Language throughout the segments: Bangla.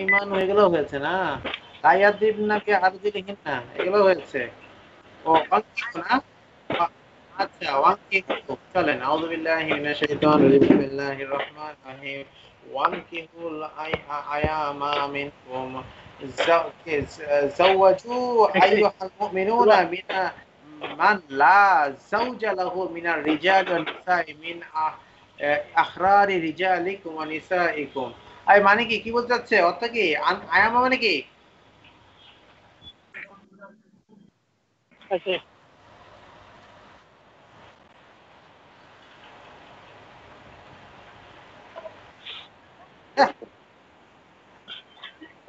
ইমান এগুলো হয়েছে না, লাইয়াদিব নাকি আরজুলিহিন না, এগুলো হয়েছে। ও অনকিহু না, আচ্ছা ওয়ানকিহু চলেন। আউযু বিল্লাহি মিনাশ শাইতানির রাজিম, বিসমিল্লাহির রহমানির রহিম। ওয়ানকিহুল আয়ামা মিনকুম যাওয়াজু আইয়ুহাল মুমিনুনা মিনা মান লা যাওজা লাহু মিনার রিজাল ওয়ান নিসাই মিন আখরারি রিজালিকুম ওয়া নিসাইকুম। আই মানে কি কি বলতে চাচ্ছে, অর্থ কি? আয়ামা মানে কি? আচ্ছা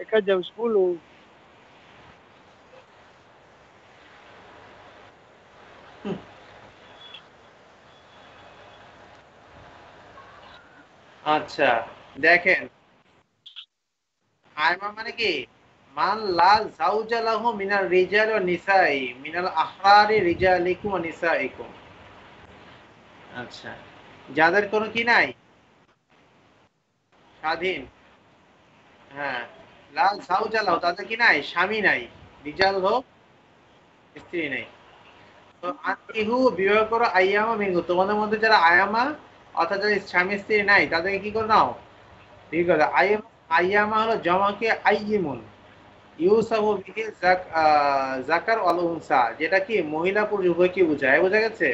ikaja uskulu আচ্ছা দেখেন, আয়মা মানে কি? মান লা যাওজা লাহু মিনার রিজাল ওয়া নিসাই মিনাল আহরারি রিজালিকুম ওয়া নিসাইকুম। আচ্ছা, যাদের কোনো কি নাই, স্বাধীন, হ্যাঁ, লা যাওজা লাহু, তাদের কি নাই, স্বামী নাই, রিজাল হোক, স্ত্রী নাই। তো আনকিহু বিবাহ করো আইয়ামা মিনকুম, তোমাদের মধ্যে যারা আয়ামা অর্থাৎ যাদের স্বামী স্ত্রী নাই তাদেরকে কি করে নাও, ঠিক আছে। আইয়ামা হলো জমাকে আইয়িমুন, ইউসাফু বিহি যাকার ওয়াল উনসা, যেটা কি মহিলা পুরুষ উভয়কে বোঝায়, বোঝা গেছে।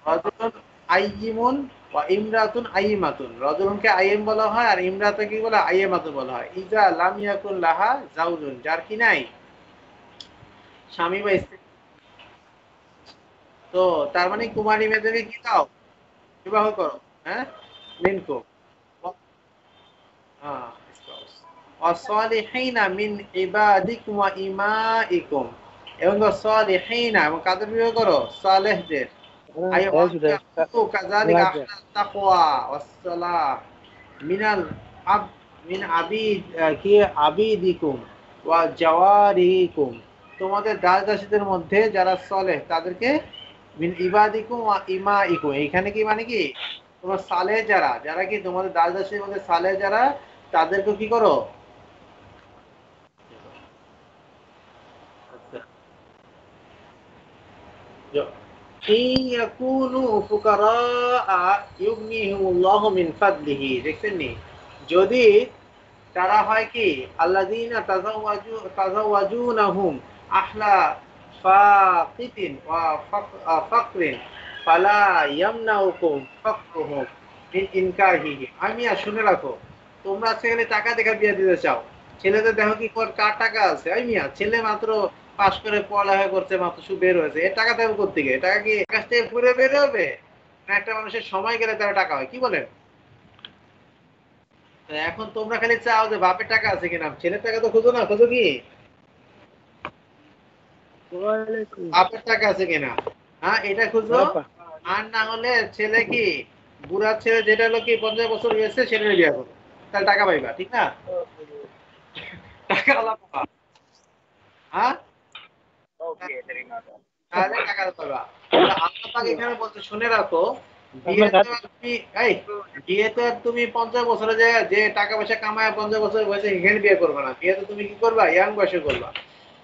রাজুলুন আইয়িমুন ওয়া ইমরাতুন আইয়িমাতুন, রাজুলুনকে আইয়িম বলা হয় আর ইমরাতকে কি বলা হয়, আইয়িমাতুন বলা হয়। ইজা লাম ইয়াকুন লাহা যাওজুন, যার কি নাই স্বামী বা স্ত্রী। তো তার মানে কুমারী মেয়েদেরকে কি দাও, বিবাহ করো, হ্যাঁ, মিনকু, হ্যাঁ, ওয়াসসালিহিনা মিন ইবাদিকুম ওয়া ইমাইকুম, এবং সালিহিনা, এবং কাদের বিবাহ করো, সালেহদের। saya sudah কাযালিকা belajar আহলাত তাকওয়া ওয়াসসালাহ মিনাল আব মিন আবিদ কি আবিদিকুম ওয়া জাওয়ারিকুম, তোমাদের দাস দাসীদের মধ্যে যারা সালেহ তাদেরকে মিন ইবাদিকুম ওয়া ইমাইকুম, এখানে কি মানে কি, তোমার সালেহ যারা, যারা কি তোমাদের দাস দাসীদের মধ্যে সালেহ যারা, তাদেরকে কি করো। আচ্ছা, দেখছেন নি, যদি তারা হয় কি, আল্লাযীনা তাযাওয়াজুনাহুম আহলা ফাকিতিন ওয়া ফাকরিন ফালা ইয়ামনাউকুম ফাকরুহুম মিন ইনকাহিহি। আমি আর শুনে রাখো, তোমরা ছেলে টাকা দেখে বিয়ে দিতে চাও, ছেলেদের দেখো কি কার টাকা আছে, এই মিয়া ছেলে মাত্র পাশ করে পড়ালেখা করছে, মাত্র শুধু বের হয়েছে, এর টাকা দেবো কোত্থেকে? টাকা কি কাছ থেকে ঘুরে বের হবে, না একটা মানুষের সময় গেলে তার টাকা হয়, কি বলেন? এখন তোমরা খালি চাও যে বাপের টাকা আছে কিনা, ছেলের টাকা তো খোঁজো না, খোঁজো কি Waalaikum বাপের টাকা আছে কিনা, হ্যাঁ এটা খুঁজো। berapa আর না হলে ছেলে কি, বুড়া ছেলে যেটা হলো কি 50 বছর হয়েছে ছেলে বিয়ে করো, তাহলে টাকা পাইবা, ঠিক না? টাকা আলা পাবা, হ্যাঁ, oke terima kasih তাহলে টাকা পাবা। তাহলে আল্লাহ পাক এখানে বলতে, শুনে রাখো, বিয়ে nomor তো satu আর তুমি এই বিয়ে তো আর তুমি 50 বছরে যে যে টাকা পয়সা কামায় 50 বছর বয়সে এখানে বিয়ে করবে না, বিয়ে তো তুমি কি করবা, ইয়াং বয়সে করবা।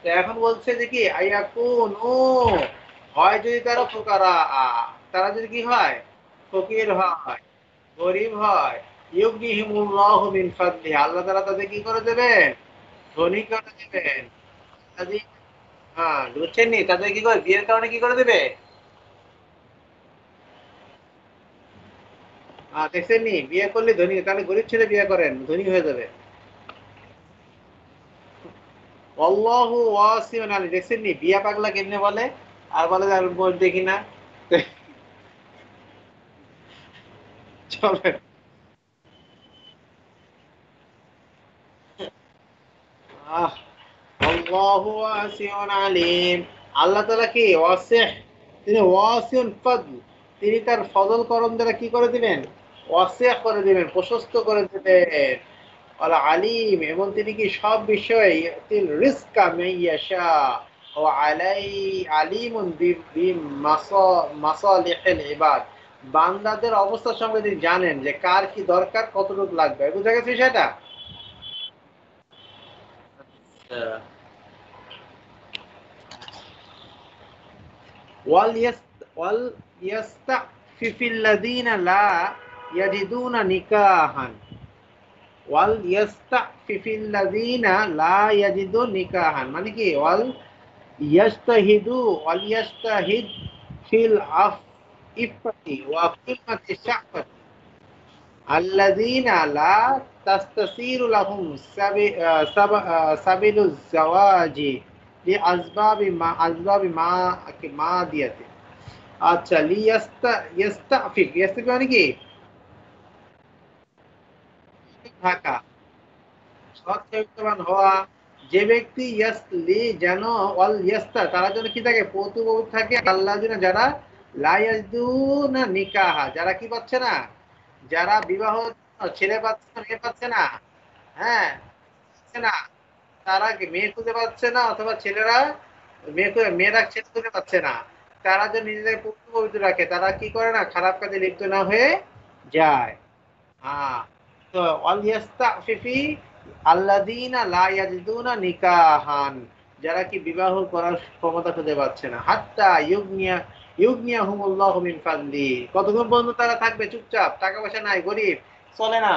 তো এখন বলছে যে কি আইয়াকুনু, হয় যদি তারা ফুকারা, তারা যদি কি হয়, ফকির হয়, গরিব হয়, ইউগনিহিমুল্লাহু মিন ফাদলিহি, আল্লাহ তাআলা তাদের কি করে দেবেন, ধনী করে দেবেন। তাদের, হ্যাঁ বুঝছেন নি, তাদের কি করে বিয়ের কারণে কি করে দেবে, দেখছেন নি, বিয়ে করলে ধনী, তাহলে গরিব ছেলে বিয়ে করেন, ধনী হয়ে যাবে। আল্লাহু ওয়াসিউন আলী, দেখছেন নি বিয়া পাগলা কেমনে বলে, আর বলে যে আমি বই দেখি না। চলেন, আল্লাহু ওয়াসিউন আলিম, আল্লাহ তাআলা কি ওয়াসিহ, তিনি ওয়াসিউন ফাদল, তিনি তার ফজল করম দ্বারা কি করে দিবেন, ওয়াসিহ করে দিবেন, প্রশস্ত করে দিবেন। আল আলিম, এবং তিনি কি সব বিষয়ে ইয়াতিল রিজকা মাইয়াশা ও আলিমুন মাসালিহিল ইবাদ, বান্দাদের অবস্থা সম্পর্কে তিনি জানেন যে কার কি দরকার, কতটুকু লাগবে, বুঝা গেছে সেটা। ওয়াল ইয়াস্তাফিফিল্লাযীনা লা ইয়াজিদুনা নিকাহান। ওয়াল ইয়াস্তাফিফিল্লাযীনা লা ইয়াজিদুনা নিকাহান মানে কি? ওয়াল ইয়াস্তাহিদ ফিল ইফতি ওয়া কিল্লাতি শাহওয়াতি আল্লাযীনা লা তাস্তাসিরু লাহুম সাবিলুজ জাওয়াজি লিআসবাবি মাদিয়াতি। আচ্ছা, ইয়াস্তাফিফ মানে কি? থাকা, সৎ চরিত্রবান হওয়া। যে ব্যক্তি ইয়াসলি যেন ওয়াল ইয়াস্তা তারা যেন কি থাকে? পৌত্র থাকে। আল্লাযীনা যারা লা ইয়াজদুনা নিকাহা যারা কি পাচ্ছে না? যারা বিবাহ ছেলে পাচ্ছে না, মেয়ে পাচ্ছে না, হ্যাঁ পাচ্ছে না, তারা কি মেয়ে খুঁজে পাচ্ছে না, অথবা ছেলেরা মেয়েরা ছেলে খুঁজে পাচ্ছে না, তারা যে নিজেদের পবিত্র পবিত্র রাখে, তারা কি করে না? খারাপ কাজে লিপ্ত না হয়ে যায়। হ্যাঁ, তো ওয়াল ইয়াস্তাফিফি আল্লাযীনা লা ইয়াজিদুনা নিকাহান যারা কি বিবাহ করার ক্ষমতা খুঁজে পাচ্ছে না। হাত্তা ইউগনিয়াহুমুল্লাহু মিন ফাদলি কতক্ষণ পর্যন্ত তারা থাকবে চুপচাপ? টাকা পয়সা নাই, গরিব, চলে না।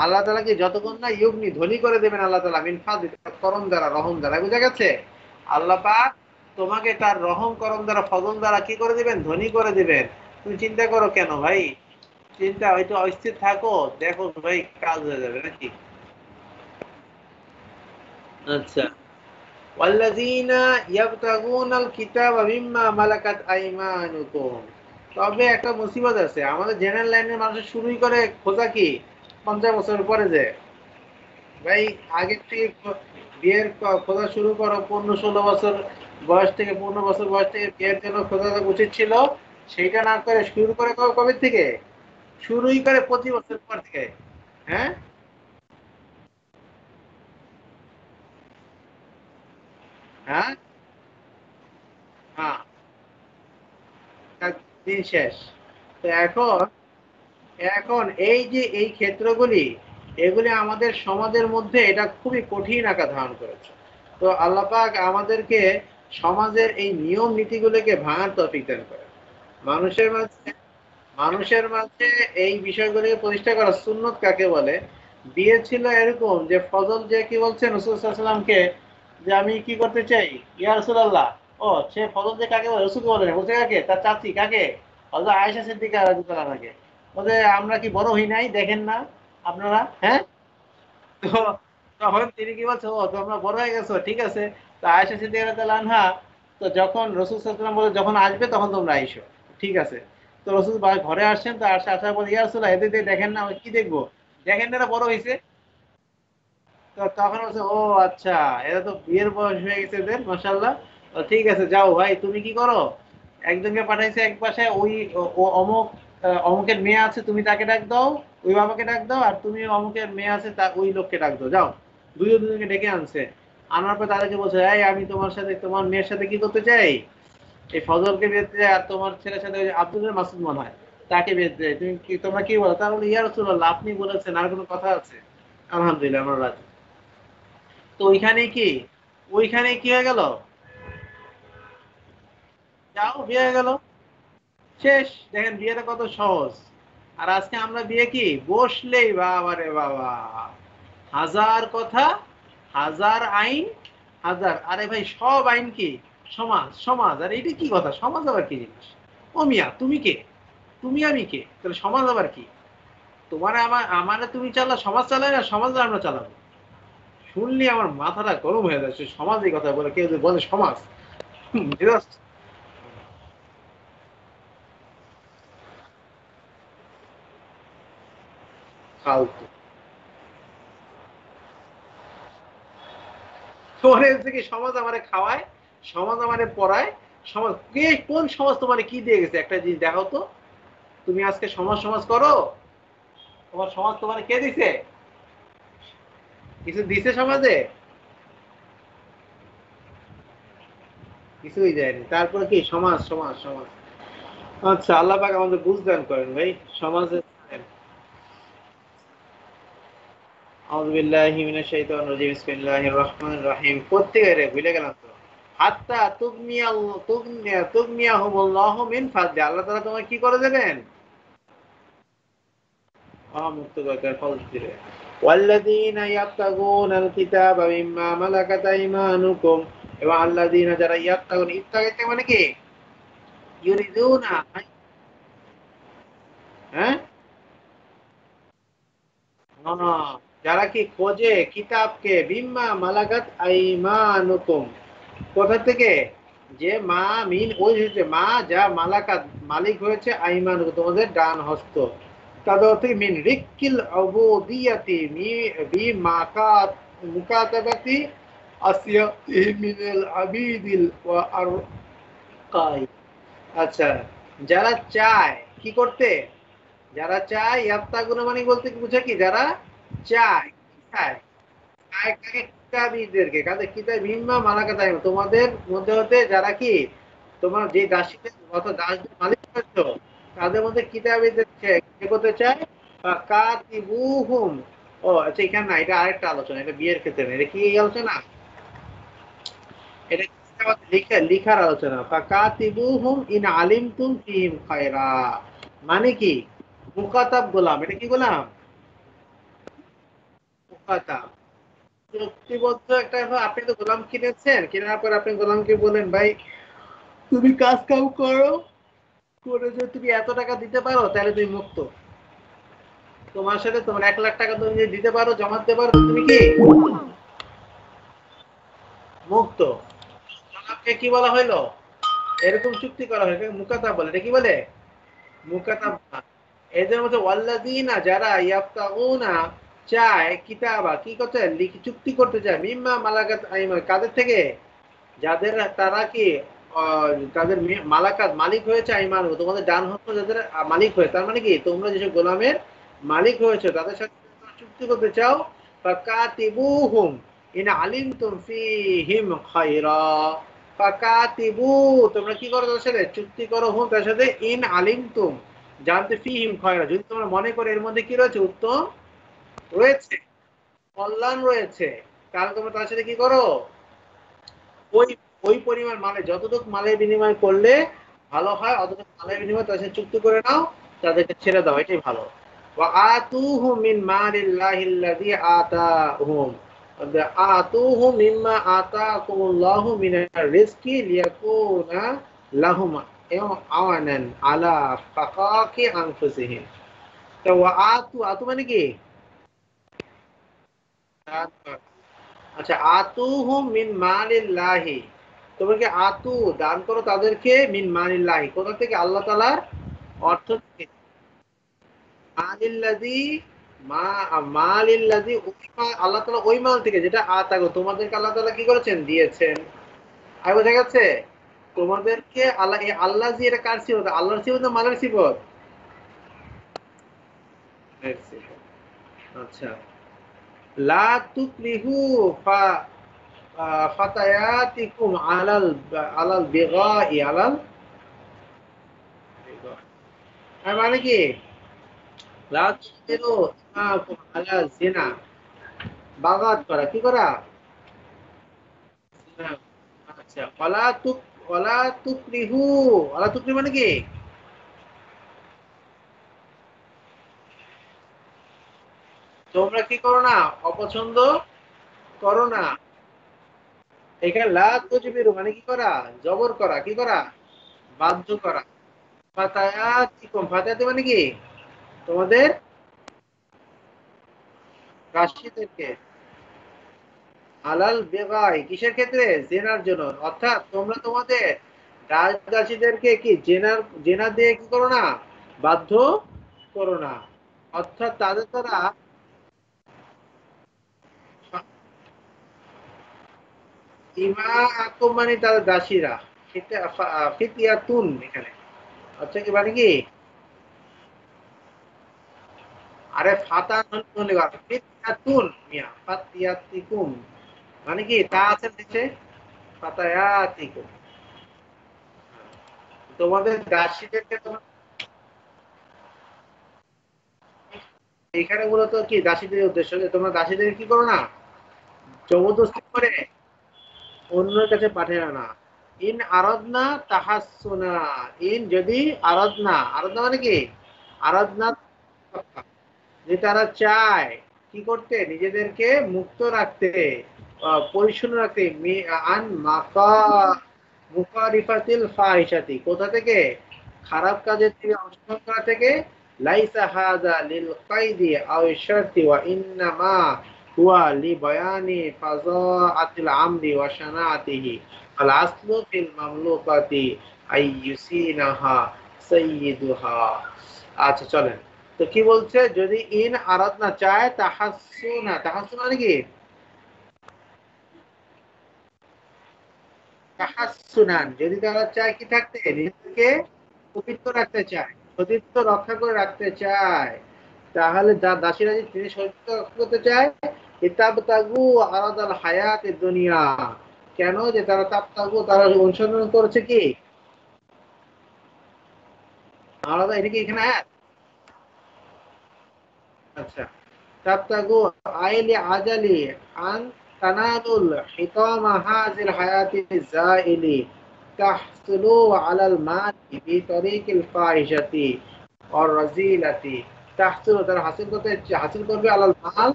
আল্লাহ তাআলা কি যতক্ষণ না ইউগনি ধনী করে দেবেন আল্লাহ তাআলা মিন ফাদলি করম দ্বারা, রহম দ্বারা, বুঝা গেছে? আল্লাহ পাক তোমাকে তার রহম করম দ্বারা, ফজল দ্বারা কি করে দিবেন? ধনী করে দিবেন। তুমি চিন্তা করো কেন ভাই? চিন্তা হয়তো অস্থির থাকো, দেখো ভাই কাজ হয়ে যাবে নাকি। আচ্ছা, ওয়াল্লাযীনা ইয়াবতাগুনাল কিতাবা মিম্মা মালাকাত আইমানুকুম। তবে একটা মুসিবত আছে, আমাদের জেনারেল লাইনের মানুষ শুরুই করে খোঁজা কি 50 বছর পরে যে ভাই আগে থেকে বিয়ের খোঁজা শুরু করো 15-16 বছর বয়স থেকে, 15 বছর বয়স থেকে বিয়ের জন্য খোঁজা উচিত ছিল। সেইটা না করে শুরু করে কবে থেকে? শুরুই করে 25 বছর পর থেকে। হ্যাঁ হ্যাঁ হ্যাঁ, তার দিন শেষ। তো এখন এখন এই যে এই ক্ষেত্রগুলি, এগুলি আমাদের সমাজের মধ্যে এটা খুবই কঠিন আকার ধারণ করেছে। তো আল্লাহ পাক আমাদেরকে সমাজের এই নিয়ম নীতিগুলোকে ভাঙার তৌফিক দান করে। মানুষের মাঝে মানুষের মাঝে এই বিষয়গুলিকে প্রতিষ্ঠা করা। সুন্নত কাকে বলে? বিয়ে ছিল এরকম যে ফজল যে কি বলছেন রাসূল সাল্লাল্লাহু আলাইহি ওয়াসাল্লামকে যে আমি কি করতে চাই ইয়া রাসূলুল্লাহ। ও সে ফজল যে কাকে বলে? রাসূলকে বলে না, বলছে কাকে? তার চাচী কাকে? হযরত আয়েশা সিদ্দিকা রাদিয়াল্লাহু আনহাকে। বলে আমরা কি বড় হই নাই দেখেন না আপনারা? হ্যাঁ, তো তখন তিনি কি বলছে? ও তোমরা বড় হয়ে গেছো, ঠিক আছে। তো আয়েশা সিদ্দিকা রাদিয়াল্লাহু আনহা তো যখন রাসূল সাল্লাল্লাহু আলাইহি ওয়াসাল্লাম বলে যখন আসবে তখন তোমরা আইসো, ঠিক আছে। তো রাসূল ঘরে আসছেন, তো আসার পর ইয়া রাসূলুল্লাহ এদের দিয়ে দেখেন না, আমি কি দেখবো? দেখেন না এরা বড় হয়েছে। তো তখন বলছে ও আচ্ছা, এরা তো বিয়ের বয়স হয়ে গেছে এদের, মাশাআল্লাহ। তো ঠিক আছে, যাও ভাই তুমি কি করো, একজনকে পাঠাইছে এক পাশে, ওই অমুক অমুকের মেয়ে আছে, তুমি তাকে ডাক দাও, ওই বাবাকে ডাক দাও, আর তুমি অমুকের মেয়ে আছে তা ওই লোককে ডাক দাও, যাও। দুজনকে ডেকে আনছে। আনার পর তাদেরকে বলছে এই আমি তোমার সাথে তোমার মেয়ের সাথে কি করতে চাই? এই ফজলকে বিয়ে দিতে চাই, আর তোমার ছেলের সাথে ওই আব্দুল মাসুদ মনে হয় তাকে বিয়ে দিতে চাই। তুমি কি তোমরা কি বলো? তারা বলে ইয়া রাসূলুল্লাহ আপনি বলেছেন, আর কোনো কথা আছে? আলহামদুলিল্লাহ আমরা রাজি। তো ওইখানে কি হয়ে গেল? যাও বিয়ে হয়ে গেল, শেষ। দেখেন বিয়েটা কত সহজ। আর আজকে আমরা বিয়ে কি বসলেই বাবা রে বাবা, হাজার কথা, হাজার আইন, হাজার, আরে ভাই সব আইন কি সমাজ সমাজ, আর এটা কি কথা? সমাজ আবার কি জিনিস? ও মিয়া তুমি কে? তুমি আমি কে? তাহলে সমাজ আবার কি? তোমার আমারে তুমি চালা, সমাজ চালায় না, সমাজ আমরা চালাবো। শুনলে আমার মাথাটা গরম হয়ে যাচ্ছে। সমাজ এই কথা বলে কেউ যদি বলে সমাজ, just ফালতু। তোমার থেকে সমাজ আমারে খাওয়ায়, সমাজ আমারে পড়ায়। সমাজ কে? কোন সমাজ তোমারে কি দিয়ে গেছে? একটা জিনিস দেখো তো। তুমি আজকে সমাজ সমাজ করো, তোমার সমাজ তোমার কে দিছে? কিছু দিছে সমাজে? কিছুই দেয়নি, তারপরে কি সমাজ সমাজ সমাজ। আচ্ছা, আল্লাহ পাক আমাদের বুঝ দান করেন ভাই। সমাজে আউযু বিল্লাহি মিনাশ শাইতানির রাজিম বিসমিল্লাহির রহমানির রহিম প্রত্যেকরে ভুলে গেলাম তো হাত্তা তুগনিয়াহুমুল্লাহু মিন ফাদলি আল্লাহ তাআলা তোমাকে কি করে দেবেন মুক্ত করে ফল দিবে ওয়াল্লাযীনা ইয়াবতাগুনাল কিতাবা মিম্মা মালাকাত আইমানুকুম এবং আল্লাযীনা যারা ইত্তাগাইতে মানে কি ইউরিদুনা হ্যাঁ যারা কি খোঁজে কিতাবকে বিম্মা মালাকাত আইমানুকুম কোথা থেকে যে মা মিন ওই হচ্ছে মা যা মালাকাত মালিক হয়েছে আইমানুকুম তোমাদের ডান হস্ত তাদের অর্থ মিন রিক্কিল উবুদিয়াতি বি মাকাত মুকাতাবাতি আসিয়াতি মিনাল আবিদিল ওয়া আরকাই আচ্ছা যারা চায় কি করতে যারা চায় ইয়াত্তাগুনা মানে বলতে কি বুঝে কি যারা চায় চায় চায় কাকে কিতাবীদেরকে কাদের কিতাব ভিম্মা মালাকা তাই তোমাদের মধ্যে হতে যারা কি তোমার যে দাসীদের অর্থাৎ দাসদের মালিক হচ্ছ তাদের মধ্যে কিতাবীদের কে করতে চায় বা কাতিবুহুম ও আচ্ছা এখানে না এটা আরেকটা আলোচনা এটা বিয়ের ক্ষেত্রে না এটা কি এই আলোচনা এটা লিখার আলোচনা ফাকাতিবুহুম ইন আলিমতুম ফিহিম খায়রা মানে কি মুকাতাব গোলাম এটা কি গোলাম মুকাতাব চুক্তিবদ্ধ একটা আপনি তো গোলাম কিনেছেন কেনার পর আপনি গোলামকে বলেন ভাই তুমি কাজ কাম করো করে যে তুমি এত টাকা দিতে পারো তাহলে তুমি মুক্ত তোমার সাথে তোমার 1,00,000 টাকা তুমি যদি দিতে পারো জমা দিতে পারো তুমি কি মুক্ত গোলামকে কি বলা হইলো এরকম চুক্তি করা হয় মুকাতাব বলে এটা কি বলে মুকাতাব এদের মধ্যে ওয়াল্লাযীনা যারা ইয়াবতাগুনা চায় কিতাবা কি করতে চুক্তি করতে চায় মিম্মা মালাকাত আইমান কাদের থেকে যাদের তারা কি তাদের মালাকাত মালিক হয়েছে আইমান তোমাদের ডান হস্ত যাদের মালিক হয়ে তার মানে কি তোমরা যেসব গোলামের মালিক হয়েছে তাদের সাথে চুক্তি করতে চাও ফাকাতিবুহুম ইন আলিমতুম ফীহিম খায়রা ফাকাতিবু তোমরা কি করো তাদের সাথে চুক্তি করো হুম তার সাথে ইন আলিমতুম জানতে ফীহিম খায়রা যদি তোমরা মনে করো এর মধ্যে কি রয়েছে উত্তম রয়েছে কল্যাণ রয়েছে তাহলে তোমরা তার সাথে কি করো ওই ওই পরিমাণ মালে যতটুকু মালের বিনিময় করলে ভালো হয় অতটুকু মালের বিনিময় তাদের সাথে চুক্তি করে নাও তাদেরকে ছেড়ে দাও এটাই ভালো ওয়া আতুহুম মিন মালিল্লাহিল্লাযী আতাহুম আতুহুম মিম্মা আতাকুমুল্লাহু মিনার রিজকি লিয়াকুনা লাহুম আওয়ানান আলা ফাকাকি আনফুসিহিম তো ওয়া আতু মানে কি আচ্ছা আতুহুম মিন মালিল্লাহি তোমাকে আতু দান করো তাদেরকে মিন মালিল্লাহি কোথা থেকে আল্লাহ তাআলার অর্থ থেকে মালিল্লাযী মা মালিল্লাযী আল্লাহ তাআলা ওই মাল থেকে যেটা আতাগো তোমাদেরকে আল্লাহ তাআলা কি করেছেন দিয়েছেন আর বোঝা গেছে তোমাদেরকে আল্লাহ এই আল্লাহ জি এটা কার সিফত আল্লাহর সিফত না মালের সিফত আচ্ছা লা তুকরিহু ফাতায়াতিকুম আলাল বিগাই আলাল মানে কি লা তুকরিহু ইমাকুম আলা জিনা বাগাত করা কি করা আচ্ছা ওয়ালা তুকরিহু ওয়ালা তুকরি মানে কি তোমরা কি করো না অপছন্দ করো না এখানে লা তুজবিরু মানে কি করা জবর করা কি করা বাধ্য করা ফাতায়াতিকুম ফাতায়াতি মানে কি তোমাদের রাশিদেরকে আলাল বেগাই কিসের ক্ষেত্রে জেনার জন্য অর্থাৎ তোমরা তোমাদের রাজদাসীদেরকে কি জেনা দিয়ে কি করো না বাধ্য করো না অর্থাৎ তাদের দ্বারা ইমা আকুম মানে তাদের দাসীরা ফিতিয়াতুন এখানে আচ্ছা কি মানে কি আরে ফাতান হলে ফিতিয়াতুন মিয়া ফাতিয়াতিকুম মানে কি তা আছে নিচে ফাতায়াতিকুম তোমাদের দাসীদেরকে তোমার এখানে মূলত কি দাসীদের উদ্দেশ্য, যে তোমরা দাসীদের কি করো না, জবরদস্তি করে অন্যের কাছে পাঠিয়ে না। ইন আরাদনা তাহাসসুনা, ইন যদি আরাদনা, আরাদনা মানে কি, আরাদনা যে তারা চায় কি করতে, নিজেদেরকে মুক্ত রাখতে, পরিচ্ছন্ন রাখতে, আন মাকা মুকারিফাতিল ফাহিশাতি, কোথা থেকে, খারাপ কাজের থেকে অংশগ্রহণ করা থেকে, লাইসা হাযা লিল কাইদি আও শারতি ওয়া ইন্নামা হুয়া লিবায়ানি ফাযাআতিল আমরি ওয়া শানাআতিহি আল আসলু ফিল মামলুকাতি আইয়ুসিনাহা সাইয়্যিদুহা। আচ্ছা চলেন, তো কি বলছে, যদি ইন আরাদনা চায়, তাহাসসুনা, তাহাসসুন মানে কি, তাহাসসুনান, যদি তারা চায় কি থাকতে, নিজেকে পবিত্র রাখতে চায়, সতীত্ব রক্ষা করে রাখতে চায়, তাহলে দাসীরা যদি তিনি সতীত্ব রক্ষা করতে চায়, ইতাবতাগু আরাদাল হায়াত দুনিয়া, কেন, যে তারা তাবতাগু, তারা অনুসন্ধান করেছে কি, আলাদা, এটা কি এখানে আয়াত? আচ্ছা, তাবতাগু আইলি আজালি আন তানালুল হিতামা হাযিল হায়াতি যাইলি তাহসুলু আলাল মালি বিতরিকিল ফাহিশাতি ওয়ার রাযিলাতি, তাহসুলু, তারা হাসিল করবে আলাল মাল,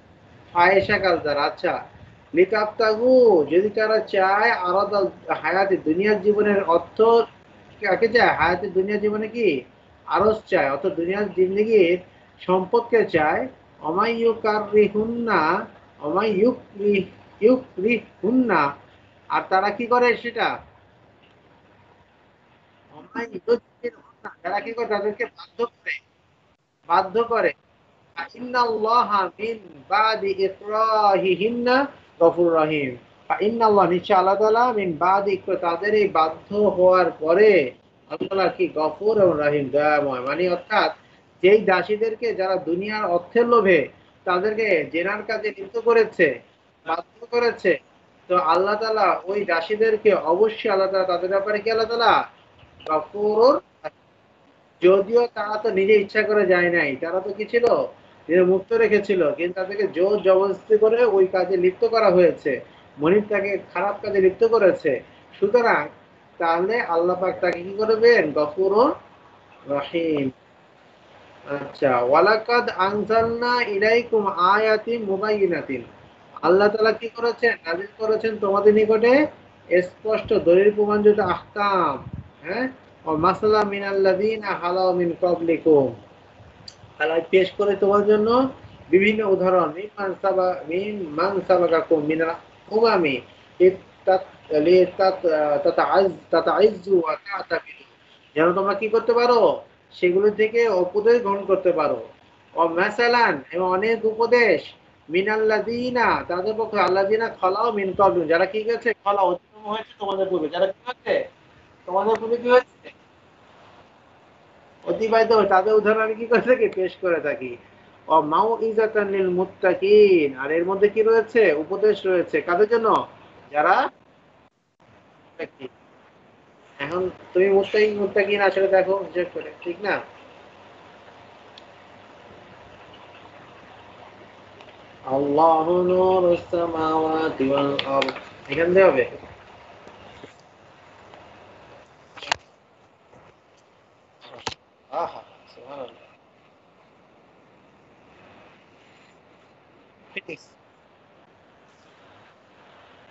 ফাহিশা কাজ দ্বারা। আচ্ছা, লিতাবতাগু, যদি তারা চায়, আরাদাল হায়াতি, দুনিয়ার জীবনের অর্থ, কাকে চায়, হায়াতি দুনিয়ার জীবনে কি আরজ চায়, অর্থাৎ দুনিয়ার জিন্দেগির সম্পদকে চায়, অমাইয়ুকাররিহুন্না, অমাইয়ুকরিহুন্না, আর তারা কি করে সেটা, অমাইয়ুজবিরহুন্না, তারা কি করে, তাদেরকে বাধ্য করে ইন্নাল্লাহা মিন বাদি ইকরাহিহিন্না গফুর রহিম। ইন্নাল্লাহ, নিশ্চয় আল্লাহ তাআলা, মিন বাদি, তাদের এই বাধ্য হওয়ার পরে, আল্লাহ তাআলা কি গফুর এবং রহিম, দয়াময়, মানে অর্থাৎ যেই দাসীদেরকে যারা দুনিয়ার অর্থের লোভে তাদেরকে জেনার কাজে লিপ্ত করেছে, বাধ্য করেছে, তো আল্লাহ তাআলা ওই দাসীদেরকে অবশ্যই, আল্লাহ তাআলা তাদের ব্যাপারে কি, আল্লাহ তাআলা গফুর, যদিও তারা তো নিজে ইচ্ছা করে যায় নাই, তারা তো কি ছিল, মুক্ত রেখেছিল, কিন্তু তাদেরকে জোর জবরদস্তি করে ওই কাজে লিপ্ত করা হয়েছে, মনিব তাকে খারাপ কাজে লিপ্ত করেছে, সুতরাং তাহলে আল্লাহ পাক তাকে কি করবেন, গফুর রহিম। আচ্ছা, ওয়ালাকাদ আনজালনা ইলাইকুম আয়াতিন মুবাইয়িনাতিন, আল্লাহ তাআলা কি করেছেন, নাযিল করেছেন তোমাদের নিকটে স্পষ্ট দলিল প্রমাণযুক্ত আহকাম, হ্যাঁ, ও মাসালা মিনাল্লাযিনা হালাউ মিন ক্বাবলিকুম, আল্লাহ পেশ করে তোমার জন্য বিভিন্ন উদাহরণ, মিম্মান সাবাকাকুম মিনাল উমামি তাতাইজ্জু ওয়া তা'তাবিরু, যেন তোমরা কি করতে পারো, সেগুলো থেকে উপদেশ গ্রহণ করতে পারো। ও মাসালান, এবং অনেক উপদেশ, মিনাল্লাযিনা, তাদের পক্ষে, আল্লাযিনা খালাউ মিন ক্বাবলিকুম, যারা কি করেছে, খালা, অতিক্রম হয়েছে তোমাদের পূর্বে, যারা কি হয়েছে, তোমাদের পূর্বে কি হয়েছে, অতিবাহিত, তাদের উদাহরণ আমি কি করে থাকি, পেশ করে থাকি। ও মাউইজাতান লিল মুত্তাকিন, আর এর মধ্যে কি রয়েছে, উপদেশ রয়েছে, কাদের জন্য, যারা মুত্তাকি। এখন তুমি মুত্তাকিন আসলে দেখো হিসেব করে, ঠিক না? আল্লাহু নূরুস সামাওয়াতি ওয়াল আরদ, এখান দিয়ে হবে। আহা, সুবহানাল্লাহ, ফিনিক্স,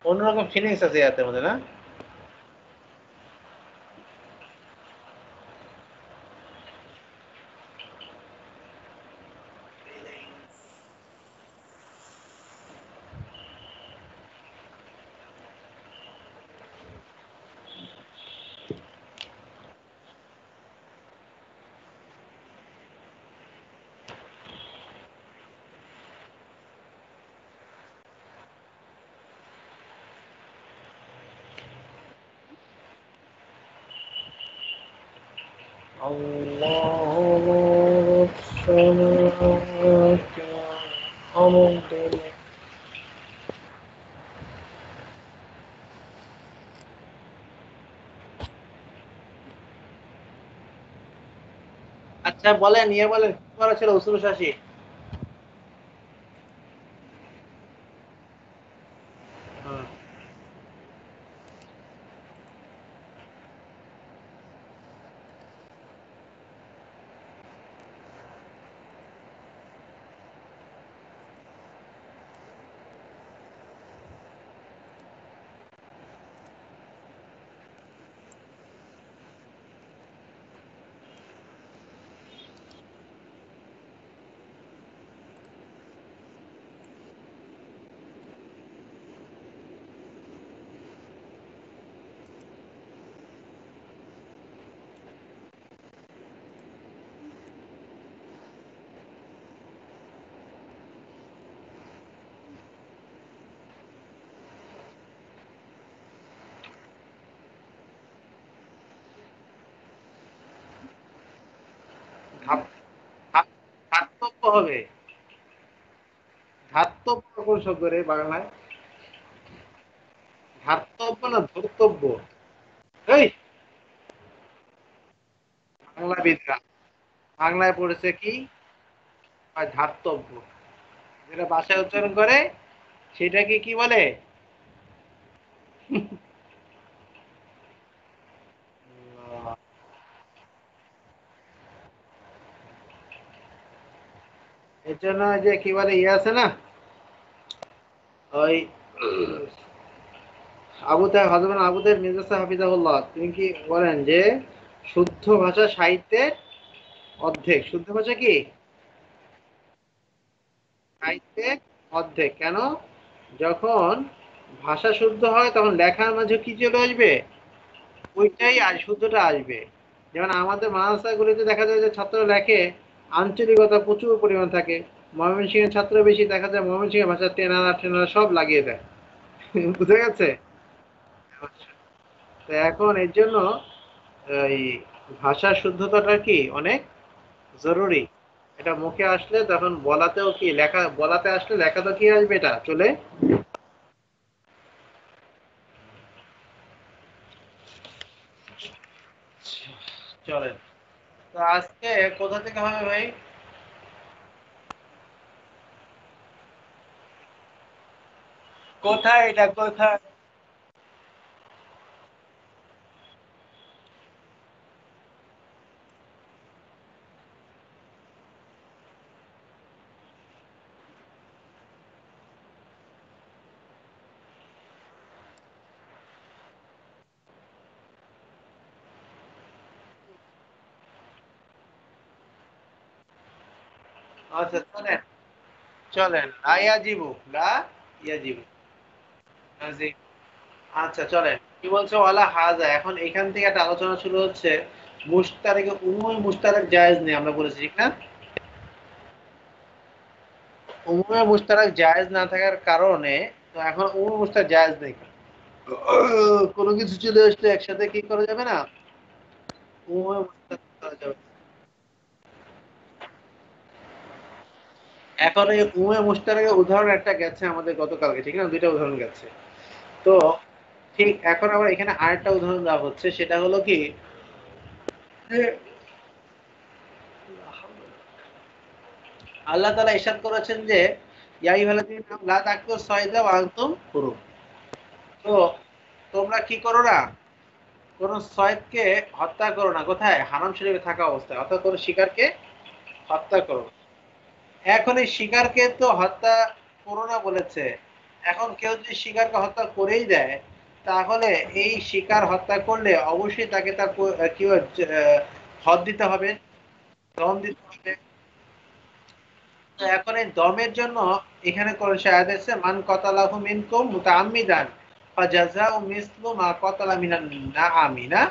অন্যরকম ফিনিক্স আছে ইয়াতের মধ্যে না। আল্লাহু নূরুস সামাওয়াতি ওয়াল আরদ। আচ্ছা বলেন, বলেন কি করা ছিল উসুল শাসি। ধাতব্য হবে। ধাতব্য কোন শব্দ রে বাংলায়? ধাতব্য না ধর্তব্য? এই বাংলাবিদরা বাংলায় পড়েছে কি ধাতব্য, যেটা ভাষায় উচ্চারণ করে সেটাকে কি বলে? এর জন্য যে কি বলে ইয়ে আছে না, ওই আবুদের মির্জা হাফিজাহুল্লাহ তিনি কি বলেন যে শুদ্ধ ভাষা সাহিত্যের অর্ধেক। শুদ্ধ ভাষা কি সাহিত্যের অর্ধেক। কেন? যখন ভাষা শুদ্ধ হয় তখন লেখার মাঝে কি চলে আসবে? ওইটাই শুদ্ধটা আসবে। যেমন আমাদের মাদ্রাসাগুলিতে দেখা যায় যে ছাত্র লেখে আঞ্চলিকতা প্রচুর পরিমাণ থাকে। ময়মনসিংহের ছাত্র বেশি, দেখা যায় ময়মনসিংহের ভাষা টেনারা টেনারা সব লাগিয়ে দেয়। বুঝে গেছে? তো এখন এর জন্য এই ভাষার শুদ্ধতাটা কি অনেক জরুরি। এটা মুখে আসলে তখন বলাতেও কি লেখা, বলাতে আসলে লেখাতে কি আসবে, এটা চলে। চলেন, তো আজকে কোথা থেকে হবে ভাই? কোথায় এটা, কোথায়? আচ্ছা চলেন, চলেন লা ইয়াজিবু, লা ইয়াজিবু, জি। আচ্ছা চলেন, কি বলছে ওয়ালা হাজা। এখন এখান থেকে একটা আলোচনা শুরু হচ্ছে। মুশতারেকে উমুমে মুশতারাক জায়েজ নেই আমরা বলেছি, ঠিক না? উমুমে মুশতারাক জায়েজ না থাকার কারণে তো এখন উমুমে মুশতারাক জায়েজ নেই। কোনো কিছু চলে আসলে একসাথে কি করা যাবে না, উমুমে মুশতারাক করা যাবে। এখন এই উমুমে মুশতারাকের উদাহরণ একটা গেছে আমাদের গতকালকে, ঠিক না? দুইটা উদাহরণ গেছে। তো ঠিক এখন আবার এখানে আরেকটা উদাহরণ দেওয়া হচ্ছে, সেটা হলো কি যে আল্লাহ তাআলা ইরশাদ করেছেন যে ইয়া আইয়ুহাল্লাযীনা লা তাকতুলুস সাইদা ওয়া আনতুম হুরুম। তো তোমরা কি করো না, কোন সয়দকে হত্যা করো না। কোথায়? হারাম শরীফে থাকা অবস্থায়, অর্থাৎ কোন শিকারকে হত্যা করো। এখন এই শিকারকে তো হত্যা করো না বলেছে। এখন কেউ যদি শিকারকে হত্যা করেই দেয়, তাহলে এই শিকার হত্যা করলে অবশ্যই তাকে তার কি হদ দিতে হবে, দম দিতে হবে। তো এখন এই দমের জন্য এখানে কোরআন আয়াত আছে, মান কাতালাহু মিনকুম মুতাআম্মিদান ফাজাযাউ মিসলু মা কাতালা মিনান নাআমিনা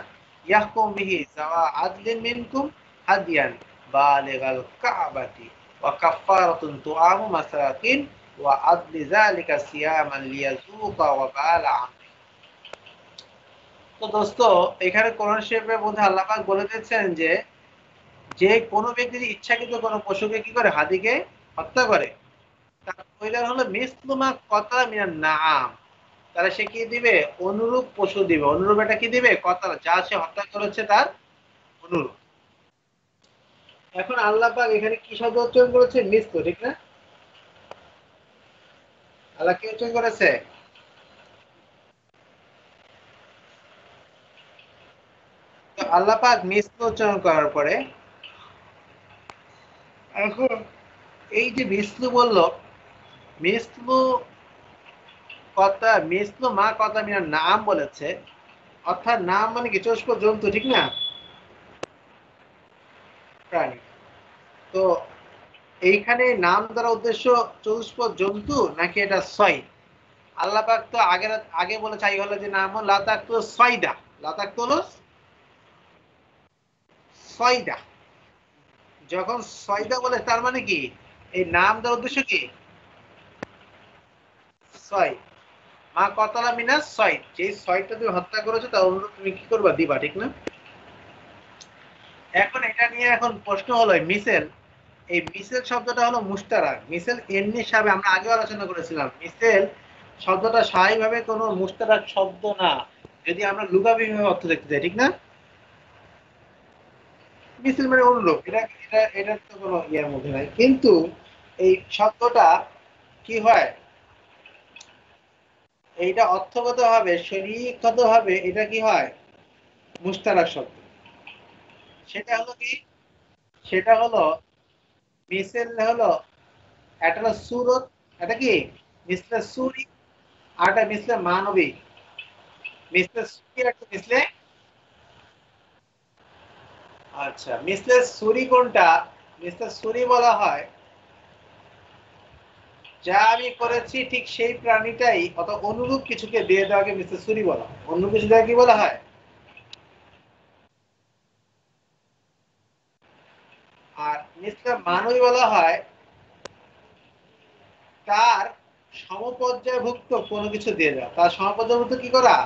ইয়াহকুম বিহি যাওয়া আদলিন মিনকুম হাদিয়ান বালিগাল কাবাতি ওয়া কাফফারাতুন তুআমু মাসাকিন ওয়া আদলি যালিকা সিয়ামান লিয়াযুকা ওয়া বালা আমরি। তো দোস্ত, এখানে কোরআন শরীফের মধ্যে আল্লাহ পাক বলে দিয়েছেন যে যে কোনো ব্যক্তি যদি ইচ্ছাকৃত কোনো পশুকে কি করে, হাদিকে হত্যা করে, ওইটা হলো মিসলুমা কতলা মিনান নাআম, তাহলে সে কি দিবে? অনুরূপ পশু দিবে। অনুরূপ এটা কি দিবে? কতলা, যা সে হত্যা করেছে তার অনুরূপ। এখন আল্লাহ পাক এখানে কি শব্দ উচ্চারণ করেছে? মিসলু, ঠিক না? আল্লাহ কি উচ্চারণ করেছে? তো আল্লাহ পাক মিসলু উচ্চারণ করার পরে এখন এই যে মিসলু বলল, মিসলু কথা, মিসলু মা কথা মিনার নাম বলেছে, অর্থাৎ নাম মানে কি? চতুষ্প জন্তু, ঠিক না? প্রাণী। তো এইখানে নাম দ্বারা উদ্দেশ্য চতুষ্পদ জন্তু নাকি এটা ছয়? আল্লাহ পাক তো আগে আগে বলে চাই হলো যে নাম হলো লাতাক তো ছয়দা, লাতাক তো হলো ছয়দা। যখন ছয়দা বলে তার মানে কি? এই নাম দেওয়ার উদ্দেশ্য কি? ছয়। মা কতলা মিনা ছয়, যে ছয়টা তুমি হত্যা করেছো তার অনুরূপ তুমি কি করবা? দিবা, ঠিক না? এখন এটা নিয়ে এখন প্রশ্ন হলো মিসেল, এই মিসেল শব্দটা হলো মুশতারাক। মিসেল এমনি হিসাবে আমরা আগে আলোচনা করেছিলাম, মিসেল শব্দটা স্বাভাবিকভাবে কোনো মুশতারাক শব্দ না, যদি আমরা লুগাবিভাবে অর্থ দেখতে যাই, ঠিক না? মিসেল মানে অনুরূপ, এটা এটা এটার তো কোনো ইয়ের মধ্যে নাই। কিন্তু এই শব্দটা কি হয়, এইটা অর্থগত ভাবে শরীরগত ভাবে এটা কি হয়, মুশতারাক শব্দ। সেটা হলো কি, সেটা হলো মিসেল হলো, এটা হলো সুরত, এটা কি মিসলে সুরি, আর এটা মিসলে মানবী। মিসলে সুরি আর একটা মিসলে, আচ্ছা মিসলে সুরি কোনটা? মিসলে সুরি বলা হয় যা আমি করেছি ঠিক সেই প্রাণীটাই অথবা অনুরূপ কিছুকে দিয়ে দেওয়াকে মিসলে সুরি বলা হয়। অন্য কিছু দেওয়া কি বলা হয়? আর মিসলে মানবী বলা হয় তার সমপর্যায়ভুক্ত কোনো কিছু দিয়ে দেওয়া। তার সমপর্যায়ভুক্ত কি করা,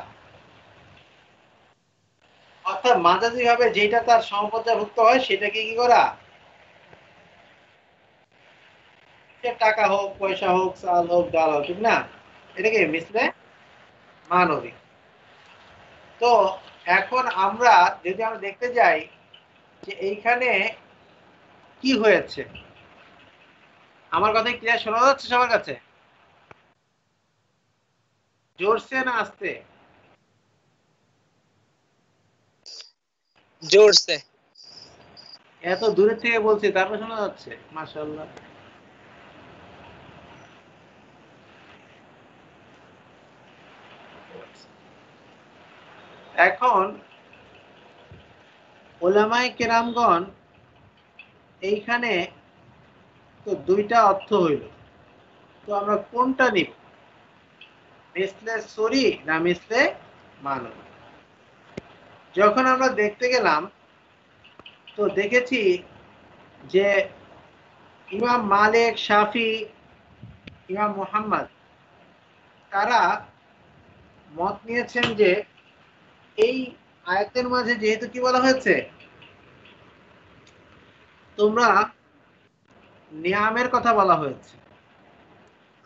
অর্থাৎ মাঝাজি ভাবে যেটা তার সমপর্যায়ভুক্ত হয় সেটাকে কি করা, সে টাকা হোক, পয়সা হোক, চাল হোক, ডাল হোক, ঠিক না? এটাকে মিসলে মানবী। তো এখন আমরা যদি আমরা দেখতে যাই যে এইখানে কি হয়েছে, আমার কথা ক্লিয়ার শোনা যাচ্ছে সবার কাছে? জোরসে না আস্তে? জোরসে। এত দূরের থেকে বলছি তারপর শোনা যাচ্ছে, মাশাআল্লাহ। এখন ওলামায়ে কেরামগণ এইখানে তো দুইটা অর্থ হইল, তো আমরা কোনটা নিব, মিসলে সরি না মিসলে মানবী? যখন আমরা দেখতে গেলাম তো দেখেছি যে ইমাম মালিক, শাফি, ইমাম মুহাম্মদ তারা মত নিয়েছেন যে এই আয়াতের মাঝে যেহেতু কি বলা হয়েছে, তোমরা নিয়ামের কথা বলা হয়েছে,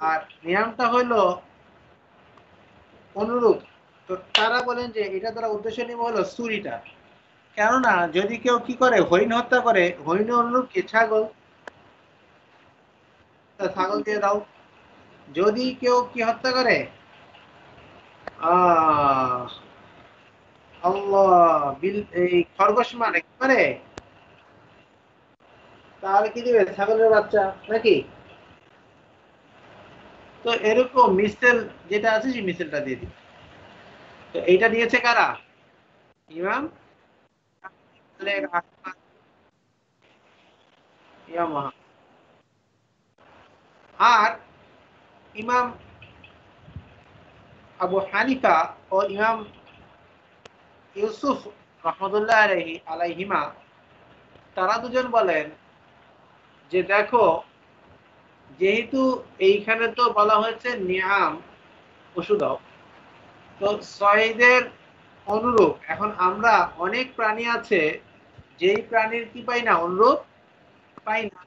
আর নিয়ামটা হইল অনুরূপ, তো তারা বলেন যে এটা দ্বারা উদ্দেশ্য নিব হলো চুরিটা। কেননা যদি কেউ কি করে, হরিণ হত্যা করে, হরিণ অনুরূপ কি ছাগল, তা ছাগল দিয়ে দাও। যদি কেউ কি হত্যা করে, আহ আল্লাহ বিল এই খরগোশ মানে কি করে, তাহলে কি দিবে, ছাগলের বাচ্চা নাকি? তো এরকম মিসেল যেটা আছে সেই মিসেলটা দিয়ে দিবে। তো এইটা দিয়েছে কারা? ইমাম মালিক, আহমদ, ইমাম মুহাম্মদ। আর ইমাম আবু হানিফা ও ইমাম ইউসুফ রহমতুল্লাহ আলাইহিমা তারা দুজন বলেন যে দেখো, যেহেতু এইখানে তো বলা হয়েছে নিয়াম পশু দাও, তো সয়দের অনুরূপ এখন আমরা অনেক প্রাণী আছে যেই প্রাণীর কি পাই না, অনুরূপ পাই না।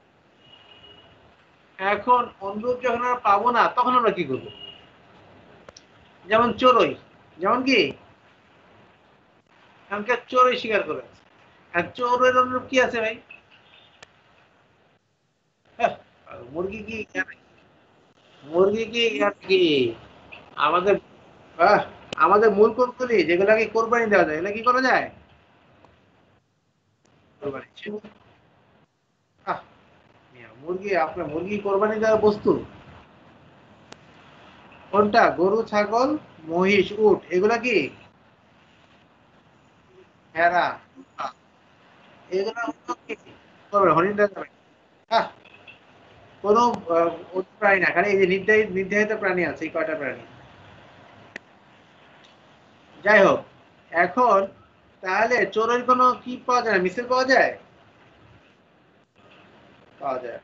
এখন অনুরূপ যখন আমরা পাবো না তখন আমরা কি করবো? যেমন চড়ুই, যেমন কি এমনকি চড়ুই শিকার করে, আর চড়ুইয়ের অনুরূপ কি আছে ভাই? হ্যাঁ, মুরগি কি, মুরগি কি কি আমাদের, আমাদের মূল কোনগুলি যেগুলাকে কোরবানি দেওয়া যায়, এগুলা কি করা যায়? কোরবানি। আহ, মুরগি, আপনার মুরগি কোরবানি দেওয়ার বস্তু কোনটা? গরু, ছাগল, মহিষ, উট, এগুলা কি ভেড়া, এগুলা হলো কি করবে, হরিণ দেওয়া যাবে? আহ, কোনো প্রাণী না, খালি এই যে নির্ধারিত নির্ধারিত প্রাণী আছে, এই কয়টা প্রাণী। যাই হোক, এখন তাহলে চোরের কোনো কি পাওয়া যায় না, মিছিল পাওয়া যায়? পাওয়া যায়।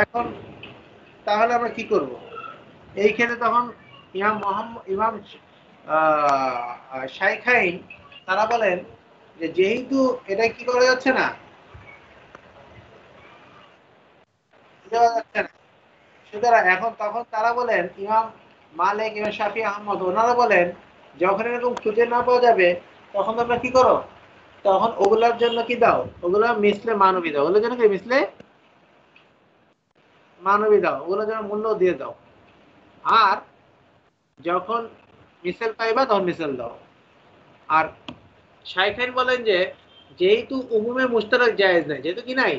এখন তাহলে আমরা কি করব? এই ক্ষেত্রে তখন ইমাম শাইখাইন তারা বলেন যে যেহেতু এটা কি করা যাচ্ছে না, দেওয়া যাচ্ছে না, সুতরাং এখন তখন তারা বলেন, ইমাম মালিক, ইমাম শাফি, আহমদ, ওনারা বলেন যখন এরকম খুঁজে না পাওয়া যাবে তখন তোমরা কি করো, তখন ওগুলার জন্য কি দাও, ওগুলা মিসলে মানবী দাও, ওগুলোর জন্য কি মিসলে মানবী দাও, ওগুলোর জন্য মূল্য দিয়ে দাও। আর যখন মিসেল পাইবা তখন মিসেল দাও। আর শাইখাইন বলেন যে যেহেতু উমুমে মুশতারাক জায়েজ নাই, যেহেতু কি নাই,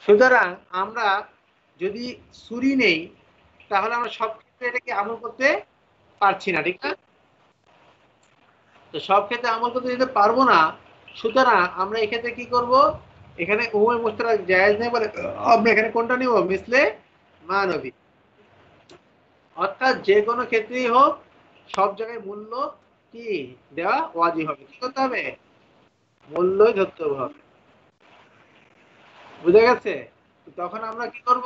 সুতরাং আমরা যদি ছুরি নেই তাহলে আমরা সব ক্ষেত্রে এটাকে আমল করতে পারছি না, ঠিক না? তো সব ক্ষেত্রে আমল করতে যেতে পারবো না, সুতরাং আমরা এক্ষেত্রে কি করব, এখানে উমুমে মুশতারাক জায়েজ নেই বলে আমরা এখানে কোনটা নিব, মিসলে মানবী। অর্থাৎ যে কোনো ক্ষেত্রেই হোক সব জায়গায় মূল্য কি দেওয়া ওয়াজিব হবে, কি করতে হবে, মূল্যই ধরতে হবে। বুঝা গেছে? তখন আমরা কি করব,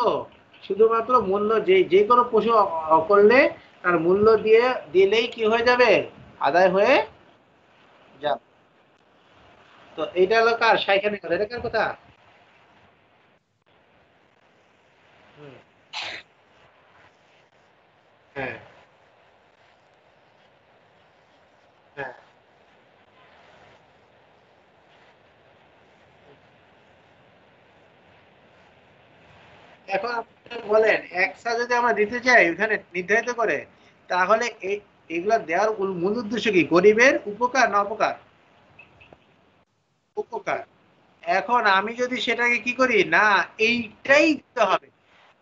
শুধুমাত্র মূল্য যে কোনো পশু করলে তার মূল্য দিয়ে দিলেই কি হয়ে যাবে, আদায় হয়ে যাবে। তো এইটা হলো কার, শাইখানি কথা, এটা কার কথা? হুম, হ্যাঁ, হ্যাঁ। এখন আপনি বলেন একসা যদি আমরা দিতে চাই ওখানে নির্ধারিত করে, তাহলে এগুলা দেওয়ার মূল উদ্দেশ্য কি, গরিবের উপকার না অপকার? উপকার। এখন আমি যদি সেটাকে কি করি না, এইটাই দিতে হবে,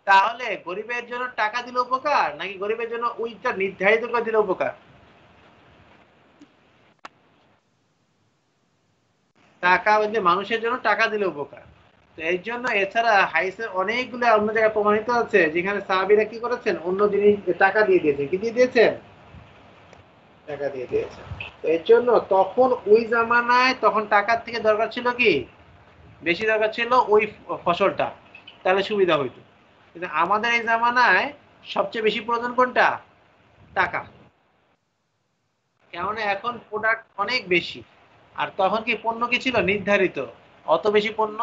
তাহলে গরিবের জন্য টাকা দিলে উপকার নাকি গরিবের জন্য ওইটা নির্ধারিত করে দিলে উপকার? টাকা ওই যে মানুষের জন্য টাকা দিলে উপকার। তো এই জন্য এছাড়া হাইসে অনেকগুলো অন্য জায়গায় প্রমাণিত আছে যেখানে সাহাবীরা কি করেছেন, অন্য জিনিস টাকা দিয়ে দিয়েছে, কি দিয়ে দিয়েছেন, টাকা দিয়ে দিয়েছে। তো এর জন্য তখন ওই জামানায় তখন টাকার থেকে দরকার ছিল কি, বেশি দরকার ছিল ওই ফসলটা, তাহলে সুবিধা হইতো। কিন্তু আমাদের এই জামানায় সবচেয়ে বেশি প্রয়োজন কোনটা, টাকা। কেননা এখন প্রোডাক্ট অনেক বেশি, আর তখন কি পণ্য কি ছিল নির্ধারিত, অত বেশি পণ্য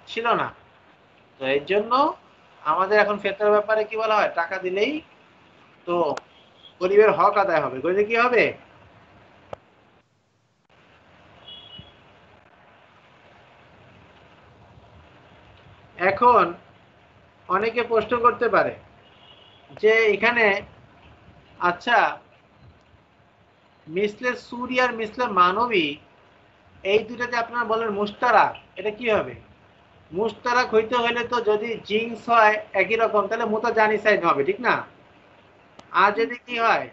ছিল না। তো এর জন্য আমাদের এখন ফেতরার ব্যাপারে কি বলা হয়, টাকা দিলেই তো গরিবের হক আদায় হবে, গরিবে কি হবে। এখন অনেকে প্রশ্ন করতে পারে যে এখানে, আচ্ছা, মিসলে সুরি আর মিসলে মানবী এই দুটাতে আপনারা বলেন মুশতারাক, এটা কি হবে? মুশতারাক হইতে হলে তো যদি জিন্স হয় একই রকম তাহলে মুতাজানিসাইন হবে, ঠিক না? আর যদি কি হয়,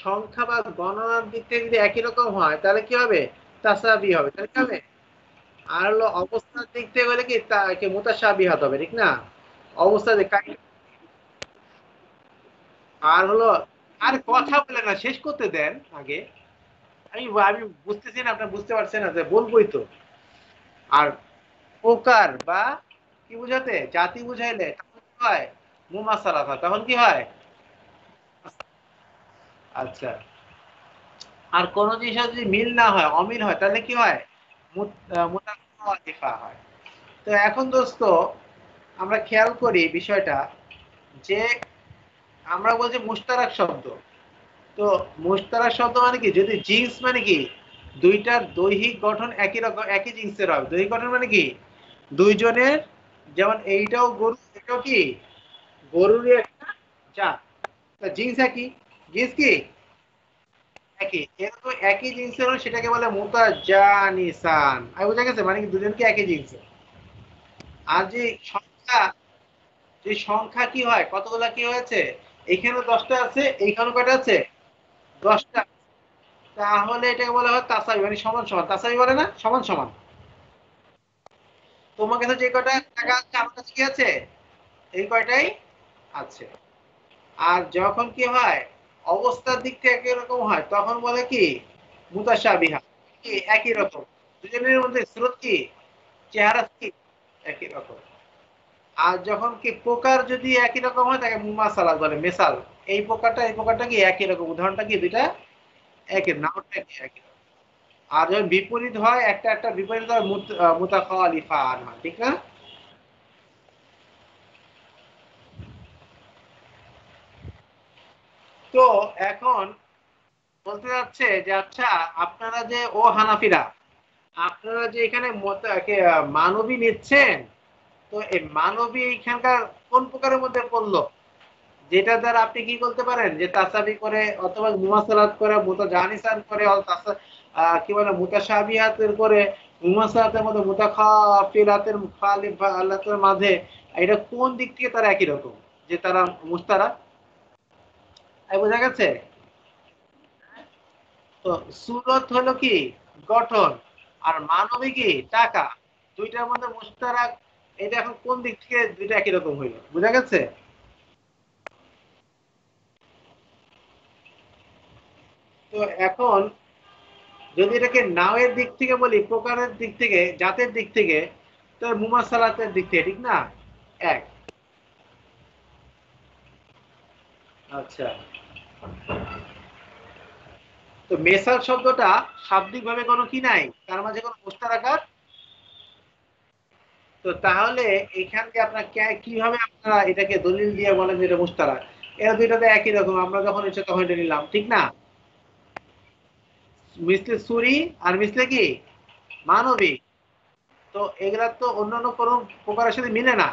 সংখ্যা বা গণনার দিক থেকে যদি একই রকম হয় তাহলে কি হবে, তাসাবি হবে, তাহলে কি হবে? আর হলো অবস্থার দিক থেকে গেলে কি কি মুতাশাবিহাত হবে, ঠিক না? অবস্থা আর হলো, আর কথা বলে না, শেষ করতে দেন আগে। আমি আমি বুঝতেছি না, আপনার বুঝতে পারছেন না যে বলবোই তো। আর প্রকার বা কি বুঝাতে, জাতি বুঝাইলে তখন কি হয়, মুমাসালা হয়, তখন কি হয়। আচ্ছা, আর কোন জিনিসের যদি মিল না হয়, অমিল হয়, তাহলে কি হয়, মুতারাদিফা হয়। তো এখন দোস্ত আমরা খেয়াল করি বিষয়টা, যে আমরা বলছি মুশতারাক শব্দ, তো মুশতারাক শব্দ মানে কি, যদি জিন্স মানে কি, দুইটার দৈহিক গঠন একই রকম, একই জিন্সের হবে। দৈহিক গঠন মানে কি, দুইজনের, যেমন এইটাও গরু, এটাও কি গরুরই একটা জাত, জিন্স একই, জিন্স কি একই, এরকম একই জিন্সের হলে সেটাকে বলে মুতাজানিসান। আর বুঝা গেছে, মানে কি দুজনকে একই জিন্স। আর যে সংখ্যা, যে সংখ্যা কি হয়, কতগুলা কি হয়েছে, এইখানে 10টা আছে, এইখানে কয়টা আছে, 10টা, তাহলে এটাকে বলা হয় তাসাবি, মানে সমান সমান, তাসাবি বলে না, সমান সমান। তোমার কাছে যে কয়টা টাকা আছে আমার কাছে কি আছে, এই কয়টাই আছে। আর যখন কি হয়, অবস্থার দিক থেকে একই রকম হয়, তখন বলে কি মুতাশাবিহা, কি একই রকম, দুজনের মধ্যে স্রোত কি, চেহারা কি একই রকম। আর যখন কি প্রকার যদি একই রকম হয় তাকে মুমাসালা বলে, মেসাল। এই প্রকারটা এই প্রকারটা কি একই রকম, উদাহরণটা কি দুইটা একই, নামটা কি একই রকম। আর যখন বিপরীত হয় একটা একটা বিপরীত হয় মুতাখালিফান হয়, ঠিক না? তো এখন বলতে যাচ্ছে যে আচ্ছা, আপনারা যে হানাফিরা, আপনারা যে এখানে মানবী নিচ্ছেন, তো এই মানবী এখানকার কোন প্রকারের মধ্যে পড়লো, যেটা দ্বারা আপনি কি করতে পারেন, যে তাসাবি করে অথবা মুমাসালাত করে মুতাজানিসান করে কি বলে মুতাশাবিহাতের করে মুমাসালাতের মধ্যে মুতাখাফিলাতের মুখালিফাতের মাঝে, এটা কোন দিক থেকে তারা একই রকম, যে তারা মুস্তারা, বোঝা গেছে? তো সুরত হলো কি গঠন, আর মানবী কি টাকা, দুইটার মধ্যে মুশতারাক, এটা এখন কোন দিক থেকে দুইটা একই রকম হইল, বুঝা গেছে? তো এখন যদি এটাকে নাওয়ের দিক থেকে বলি, প্রকারের দিক থেকে, জাতের দিক থেকে, তো মুমাসালাতের দিক থেকে, ঠিক না? এক। আচ্ছা, তো মেসাল শব্দটা শাব্দিক ভাবে কোনো কি নাই, তার মাঝে কোনো মুশতারাকাত। তো তাহলে এখানকে আপনার কিভাবে আপনারা এটাকে দলিল দিয়ে বলেন যে এটা মুশতারাক? এরা দুইটাতে একই রকম, আমরা যখন ইচ্ছে তখন এটা নিলাম, ঠিক না? মিসলে সুরি আর মিসলে কি মানবী, তো এগুলা তো অন্যান্য কোনো প্রকারের সাথে মিলে না।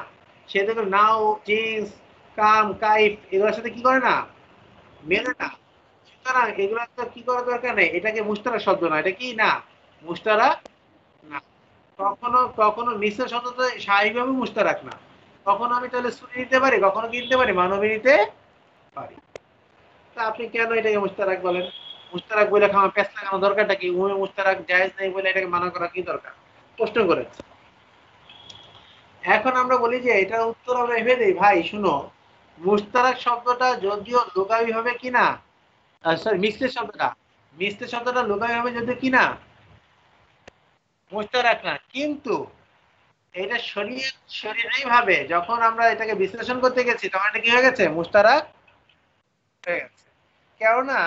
সে দেখো নাও, জিন্স, কাম, কাইফ, এগুলোর সাথে কি করে না, মেলে না। সুতরাং এগুলা তো কি করার দরকার নেই, এটাকে মুশতারাক শব্দ না, এটা কি না, মুশতারাক না। কখনো কখনো মিশ্র শব্দ তো স্বাভাবিকভাবে মুশতারাক না। কখনো আমি তাহলে সুরি নিতে পারি, কখনো কি নিতে পারি, মানবী নিতে পারি। তা আপনি কেন এটাকে মুশতারাক বলেন? মুশতারাক বলে খাওয়া পেঁচ লাগানো দরকারটা কি? উমে মুশতারাক জায়েজ নেই বলে এটাকে মানা করা কি দরকার? প্রশ্ন করেছে। এখন আমরা বলি যে এটার উত্তর আমরা ভেবে দেই, ভাই শুনো, মুশতারাক শব্দটা যদিও লুগাবি হবে কিনা, সরি মিশ্রের শব্দটা, মিশ্রের শব্দটা লুগাবি হবে যদিও কিনা মুশতারাক না, কিন্তু এটা শরীয়ী ভাবে যখন আমরা এটাকে বিশ্লেষণ করতে গেছি, তখন এটা কি হয়ে গেছে, মুশতারাক হয়ে গেছে। কেননা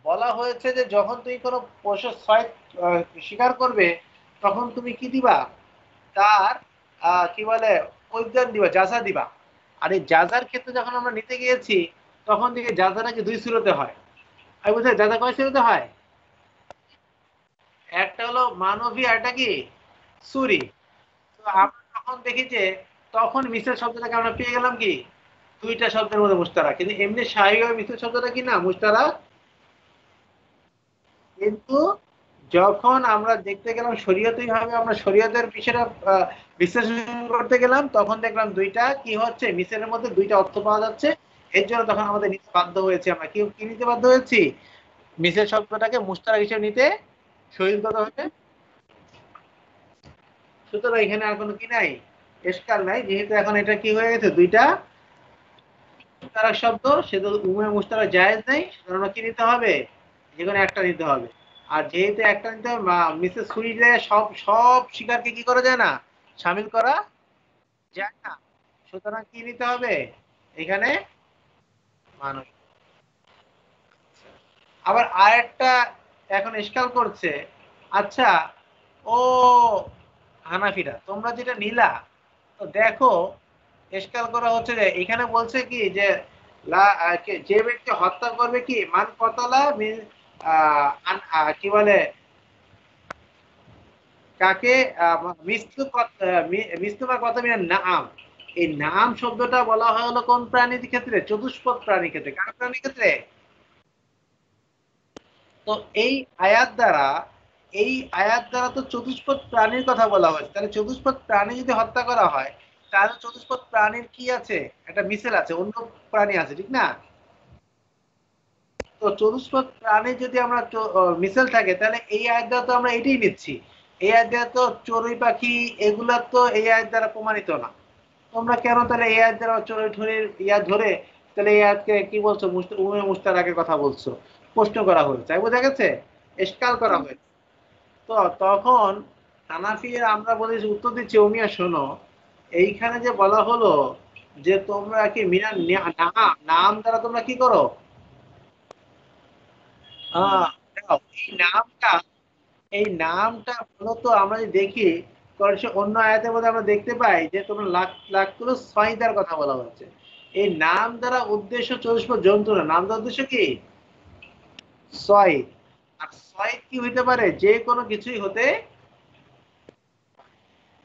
বলা হয়েছে যে যখন তুমি কোনো পশু ছয় শিকার করবে, তখন তুমি কি দিবা, তার কি বলে পরিত্রাণ দিবা, যাজা দিবা। আর এই যাজার ক্ষেত্রে যখন আমরা নিতে গিয়েছি, তখন থেকে যাজা নাকি দুই সুরতে হয়। আমি বলছি যাজা কয় সুরতে হয়? একটা হলো মানবী, আর একটা কি সুরি। তো আমরা তখন দেখি যে তখন মিশ্র শব্দটাকে আমরা পেয়ে গেলাম কি দুইটা শব্দের মধ্যে মুশতারাক, কিন্তু এমনি স্বাভাবিকভাবে মিশ্র শব্দটা কি না মুশতারাক। কিন্তু যখন আমরা দেখতে গেলাম শরীয়তি ভাবে, আমরা শরীয়তের বিষয়টা বিশ্লেষণ করতে গেলাম, তখন দেখলাম দুইটা কি হচ্ছে, মিশেলের মধ্যে দুইটা অর্থ পাওয়া যাচ্ছে। এর জন্য তখন আমাদের নিতে বাধ্য হয়েছে, আমরা কি কি নিতে বাধ্য হয়েছি, মিশেল শব্দটাকে মুশতারাক হিসেবে নিতে শরীরগত হতে। সুতরাং এখানে আর কোনো কি নাই, এসকাল নাই, যেহেতু এখন এটা কি হয়ে গেছে, দুইটা মুশতারাক শব্দ, সেহেতু উভয় মুশতারাক জায়েজ নেই, সুতরাং আমরা কি নিতে হবে, যেকোনো একটা নিতে হবে। আর যেহেতু একটা নিতে হবে, মিসেস সুইজে সব সব শিকারকে কি করা যায় না, শামিল করা যায় না। সুতরাং কি নিতে হবে এখানে, মানুষ। আবার আরেকটা এখন ইশকাল করছে, আচ্ছা ও হানাফিরা, তোমরা যেটা নিলা, তো দেখো ইশকাল করা হচ্ছে যে এখানে বলছে কি যে যে ব্যক্তি হত্যা করবে কি মান কতলা কি বলে কাকে, মিসলু বা কত মিনার নাম, এই নাম শব্দটা বলা হয় হলো কোন প্রাণীর ক্ষেত্রে, চতুষ্পদ প্রাণীর ক্ষেত্রে। কার প্রাণীর ক্ষেত্রে? তো এই আয়াত দ্বারা তো চতুষ্পদ প্রাণীর কথা বলা হয়েছে, তাহলে চতুষ্পদ প্রাণী যদি হত্যা করা হয়, তাহলে চতুষ্পদ প্রাণীর কি আছে, একটা মিশেল আছে, অন্য প্রাণী আছে, ঠিক না? তো চতুষ্পদ প্রাণী যদি আমরা মিশেল থাকে, তাহলে এই আয়াত দ্বারা তো আমরা এটাই নিচ্ছি। এই আয়াত দ্বারা তো চড়ুই পাখি এগুলা তো এই আয়াত দ্বারা প্রমাণিত না। তোমরা কেন তাহলে এই আয়াত দ্বারা চড়ুই ঠুরির ইয়া ধরে তাহলে এই আয়াতকে কি বলছো, উমে মুস্তারাকের কথা বলছো? প্রশ্ন করা হয়েছে, বোঝা গেছে, এশকাল করা হয়েছে। তো তখন হানাফির আমরা বলি, উত্তর দিচ্ছি, ওমিয়া শোনো, এইখানে যে বলা হলো যে তোমরা কি মিনার নাম, নাম দ্বারা তোমরা কি করো, দেখো, এই নামটা এই নামটা মূলত আমরা যদি দেখি অন্য আয়াতের মধ্যে আমরা দেখতে পাই যে তোমরা লাখ লাখ করে ছয়দার কথা বলা হচ্ছে। এই নাম দ্বারা উদ্দেশ্য চতুষ্প জন্তু না, নাম দ্বারা উদ্দেশ্য কি ছয়। আর ছয় কি হইতে পারে, যে কোনো কিছুই হতে,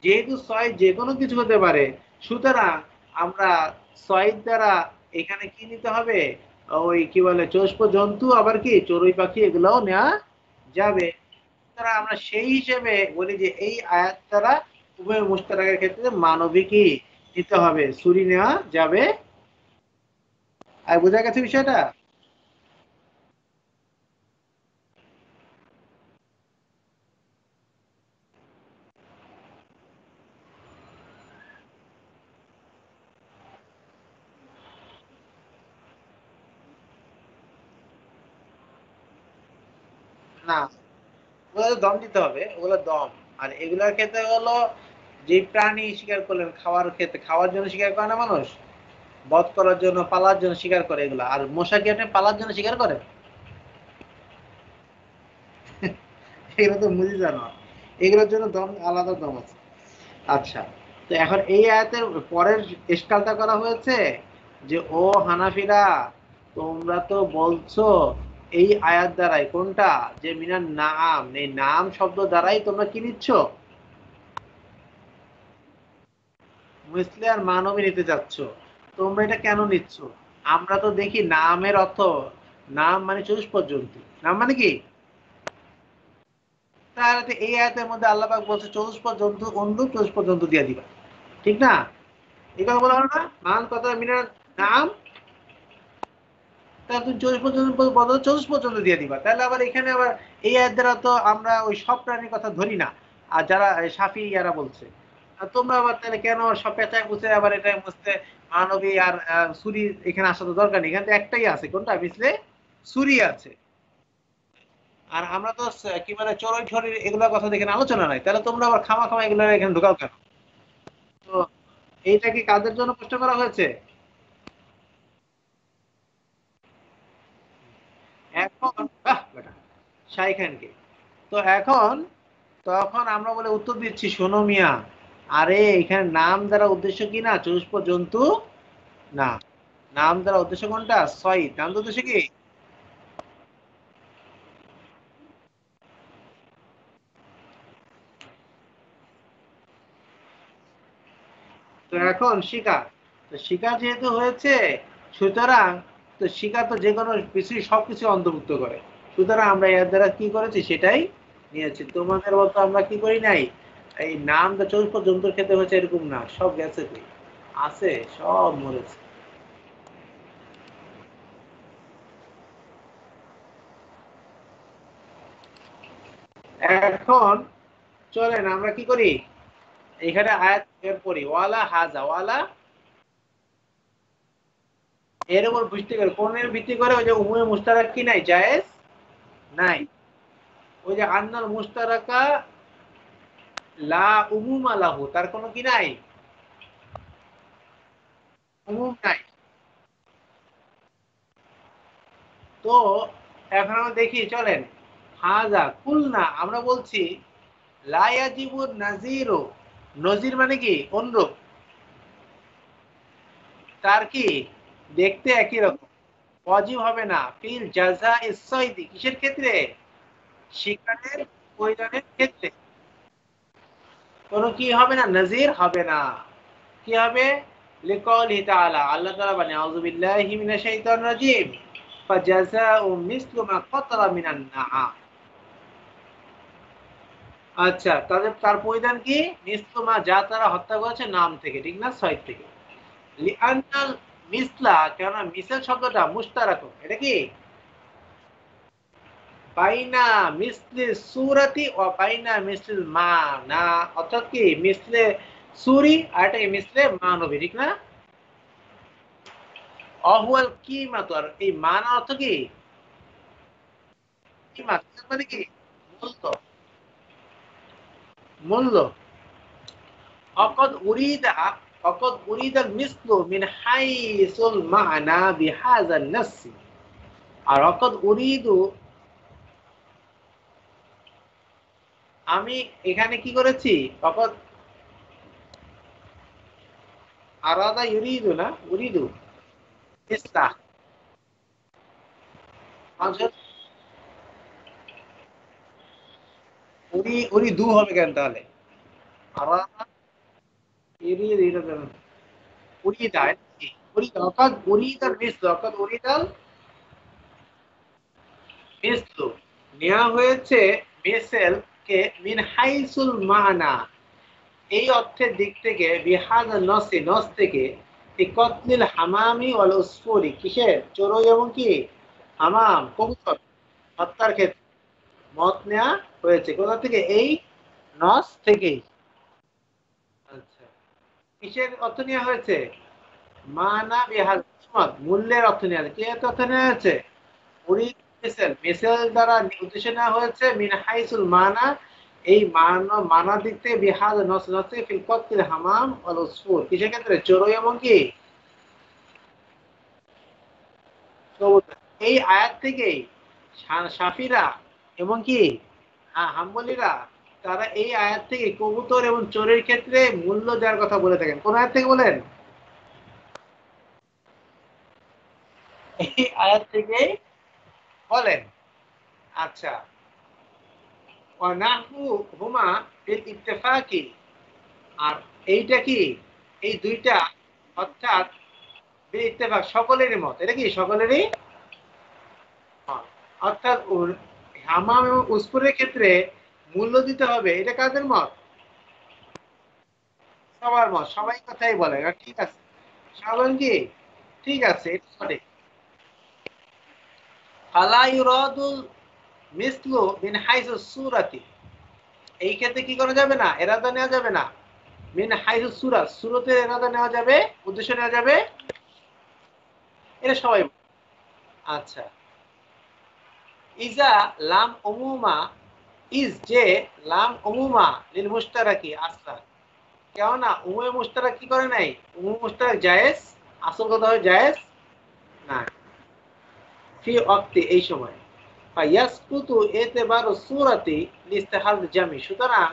যেহেতু ছয় যে কোনো কিছু হতে পারে, সুতরাং আমরা ছয় দ্বারা এখানে কি নিতে হবে, ওই কি বলে চতুষ্প জন্তু আবার কি চড়ুই পাখি এগুলোও নেওয়া যাবে। সুতরাং আমরা সেই হিসেবে বলি যে এই আয়াত দ্বারা উভয় মুশতারাকের ক্ষেত্রে মানবিকই নিতে হবে, ছুরি নেওয়া যাবে। আর বোঝা গেছে বিষয়টা? না, ওগুলো দম দিতে হবে, ওগুলো দম। আর এগুলার ক্ষেত্রে হলো যে প্রাণী শিকার করলেন খাওয়ার ক্ষেত্রে, খাওয়ার জন্য শিকার করে না মানুষ, বধ করার জন্য পালার জন্য শিকার করে এগুলো। আর মশা কি আপনি পালার জন্য শিকার করেন? এগুলো তো মুজি জানো, এগুলোর জন্য দম, আলাদা দম আছে। আচ্ছা, তো এখন এই আয়াতের পরের ইশকালটা করা হয়েছে যে ও হানাফিরা, তোমরা তো বলছো এই আয়াত দ্বারাই, কোনটা, যে মিনার নাম, এই নাম শব্দ দ্বারাই তোমরা কি নিচ্ছ, মুসলে আর মানবী নিতে যাচ্ছ। তোমরা এটা কেন নিচ্ছ? আমরা তো দেখি নামের অর্থ, নাম মানে চতুষ পর্যন্ত, নাম মানে কি, তাহলে তো এই আয়াতের মধ্যে আল্লাহ পাক বলছে চতুষ পর্যন্ত, অনুরূপ চতুষ পর্যন্ত দিয়ে দিবা, ঠিক না? এই কথা বলা হলো না, মান কথা মিনার নাম, তাহলে তুমি চতুষ পর্যন্ত দিয়ে দিবা। তাহলে আবার এখানে আবার এই আয়াত দ্বারা তো আমরা ওই সব প্রাণীর কথা ধরি না, আর যারা সাফি ইয়ারা বলছে। আর তোমরা আবার তাহলে কেন সব পেঁচায় বুঝে আবার এটা বুঝতে মানবী আর সুরি এখানে আসা তো দরকার নেই, এখানে তো একটাই আছে, কোনটা মিসলে সুরি আছে। আর আমরা তো কি বলে চড়ুই ঠড়ি এগুলোর কথা দেখে আলোচনা নাই, তাহলে তোমরা আবার খামা খামা এগুলো এখানে ঢোকাও কেন? তো এইটা কি কাদের জন্য প্রশ্ন করা হয়েছে? এখন বাহ বেটা, শাইখানকে। তো এখন, তখন আমরা বলে উত্তর দিচ্ছি, শোনো মিয়া, আরে এখানে নাম দ্বারা উদ্দেশ্য কি না চতুষ্প জন্তু না, নাম দ্বারা উদ্দেশ্য কোনটা, সঈদ, নাম দ্বারা উদ্দেশ্য কি। তো এখন শিকার, তো শিকার যেহেতু হয়েছে, সুতরাং তো শিকার তো যে কোনো কিছুই সবকিছু অন্তর্ভুক্ত করে। সুতরাং আমরা এর দ্বারা কি করেছি সেটাই নিয়েছি। তোমাদের মতো আমরা কি করি নাই, এই নামটা চতুষ্প জন্তুর ক্ষেত্রে হয়েছে এরকম না, সব গেছে কই, আছে, সব মরেছে। এখন চলেন আমরা কি করি, এখানে আয়াত বের করি, ওয়ালা হাজা, ওয়ালা এর উপর ভিত্তি করে, কোনের ভিত্তি করে, ওই যে উমুয়ে মুস্তারাক কি নাই, জায়েজ নাই। ওই যে আন্নাল মুস্তারাকা লা উমুমা লাহু, তার কোনো কি নাই, উমুম নাই। তো এখন আমরা দেখি, চলেন, হাজা কুলনা, আমরা বলছি লা ইয়াজিবুন নাজিরু, নজির মানে কি অনুরূপ, তার কি দেখতে একই রকম, ওয়াজিব হবে না ফিল জাযা ইস-সাইদি, কিসের ক্ষেত্রে, শিকারের প্রয়োজনের ক্ষেত্রে কোনো কি হবে না, নজির হবে না। কি হবে, লিকাউলিহি তাআলা, আল্লাহ তাআলা বলেন আউযু বিল্লাহি মিনাশ শাইতানির রাজীম, ফাজাযাউ মিসলু মা কাতালা মিনান নাআম। আচ্ছা, তাদের তার পরিধান কি, মিসলু মা, যা তারা হত্যা করেছে নাম থেকে, ঠিক না, ছয় থেকে। লিআন্নাল মিসলা, কেন মিসল শব্দটা মুশতারাক, এটা কি বাইনা মিসলি সুরাতি ও বাইনা মিসলিল মা, না অর্থাৎ কি মিসলে সুরি আর এটা মিসলে মানবী, ঠিক না। অহুয়াল কিমাত, আর এই মানা অর্থ কি, কিমাত মানে কি, মূল্য, মূল্য। অকদ উরিদা, অকদ উরিদাল মিসলু মিন হাইসুল মানা বিহাযান নাসি, আর অকদ উরিদু, আমি এখানে কি করেছি? ফকত আরাদা ইউরিদু না উরিদু ইসলাহ আচ্ছা, উরিদু হবে কেন তাহলে? আরাদা ইউরিদু উরিদা নাকি? উরিদা অকাদ উরিদাল মিসলু অকাদ উরিদাল মিসলু নেওয়া হয়েছে মিসেল কে মিন হাইসুল মানা এই অর্থের দিক থেকে বিহাদ নসে নস থেকে কতলিল হামামি ওয়াল উসফুরি কিসের চড়ুই এবং কি হামাম কবুতর হত্যার ক্ষেত্রে মত নেওয়া হয়েছে কোথা থেকে? এই নস থেকেই। আচ্ছা, কিসের অর্থ নেওয়া হয়েছে? মানা বিহাদ মূল্যের অর্থ নেওয়া হয়েছে। কি অর্থ নেওয়া হয়েছে? উরিদ মিসেল মিসেল দ্বারা উদ্দেশ্য নেওয়া হয়েছে মিন হাইসুল মানা এই মানা দিক থেকে বিহাদ নস নস থেকে ফিল কতলিল হামাম ওয়াল উসফুর কিসের ক্ষেত্রে চড়ুই এবং কি কবুতর। এই আয়াত থেকেই সাফিরা এবং কি হাম্বলীরা তারা এই আয়াত থেকে কবুতর এবং চোরের ক্ষেত্রে মূল্য দেওয়ার কথা বলে থাকেন। কোন আয়াত থেকে বলেন? এই আয়াত থেকে বলেন। আচ্ছা, ওয়ানাহু হুমা বিল ইত্তেফাকি আর এইটা কি এই দুইটা অর্থাৎ বিল ইত্তেফাক সকলেরই মত। এটা কি সকলেরই মত। অর্থাৎ হামাম এবং উসফুরের ক্ষেত্রে মূল্য দিতে হবে এটা কাদের মত? সবার মত, সবাই কথাই বলে। ঠিক আছে, সবাই কি ঠিক আছে, এটা সঠিক। ফালা ইউরাদুল মিসলু মিন হাইসু সূরাতি এই ক্ষেত্রে কি করা যাবে না? এরাদা নেওয়া যাবে না। মিন হাইসু সূরা সূরতের এরাদা নেওয়া যাবে, উদ্দেশ্য নেওয়া যাবে। এটা সবাই। আচ্ছা, ইজা লাম উমুমা ইজ যে লাম উমুমা লিল মুশতারাকি আসলা কেননা উমুমে মুশতারাক কি করে নাই? উমুমে মুশতারাক জায়েজ, আসল কথা হয় জায়েজ না ফি ওয়াক্তি এই সময়। ফায়াসকুতু ইতিবারু সূরাতি লিইস্তিহাল জামি সুতরাং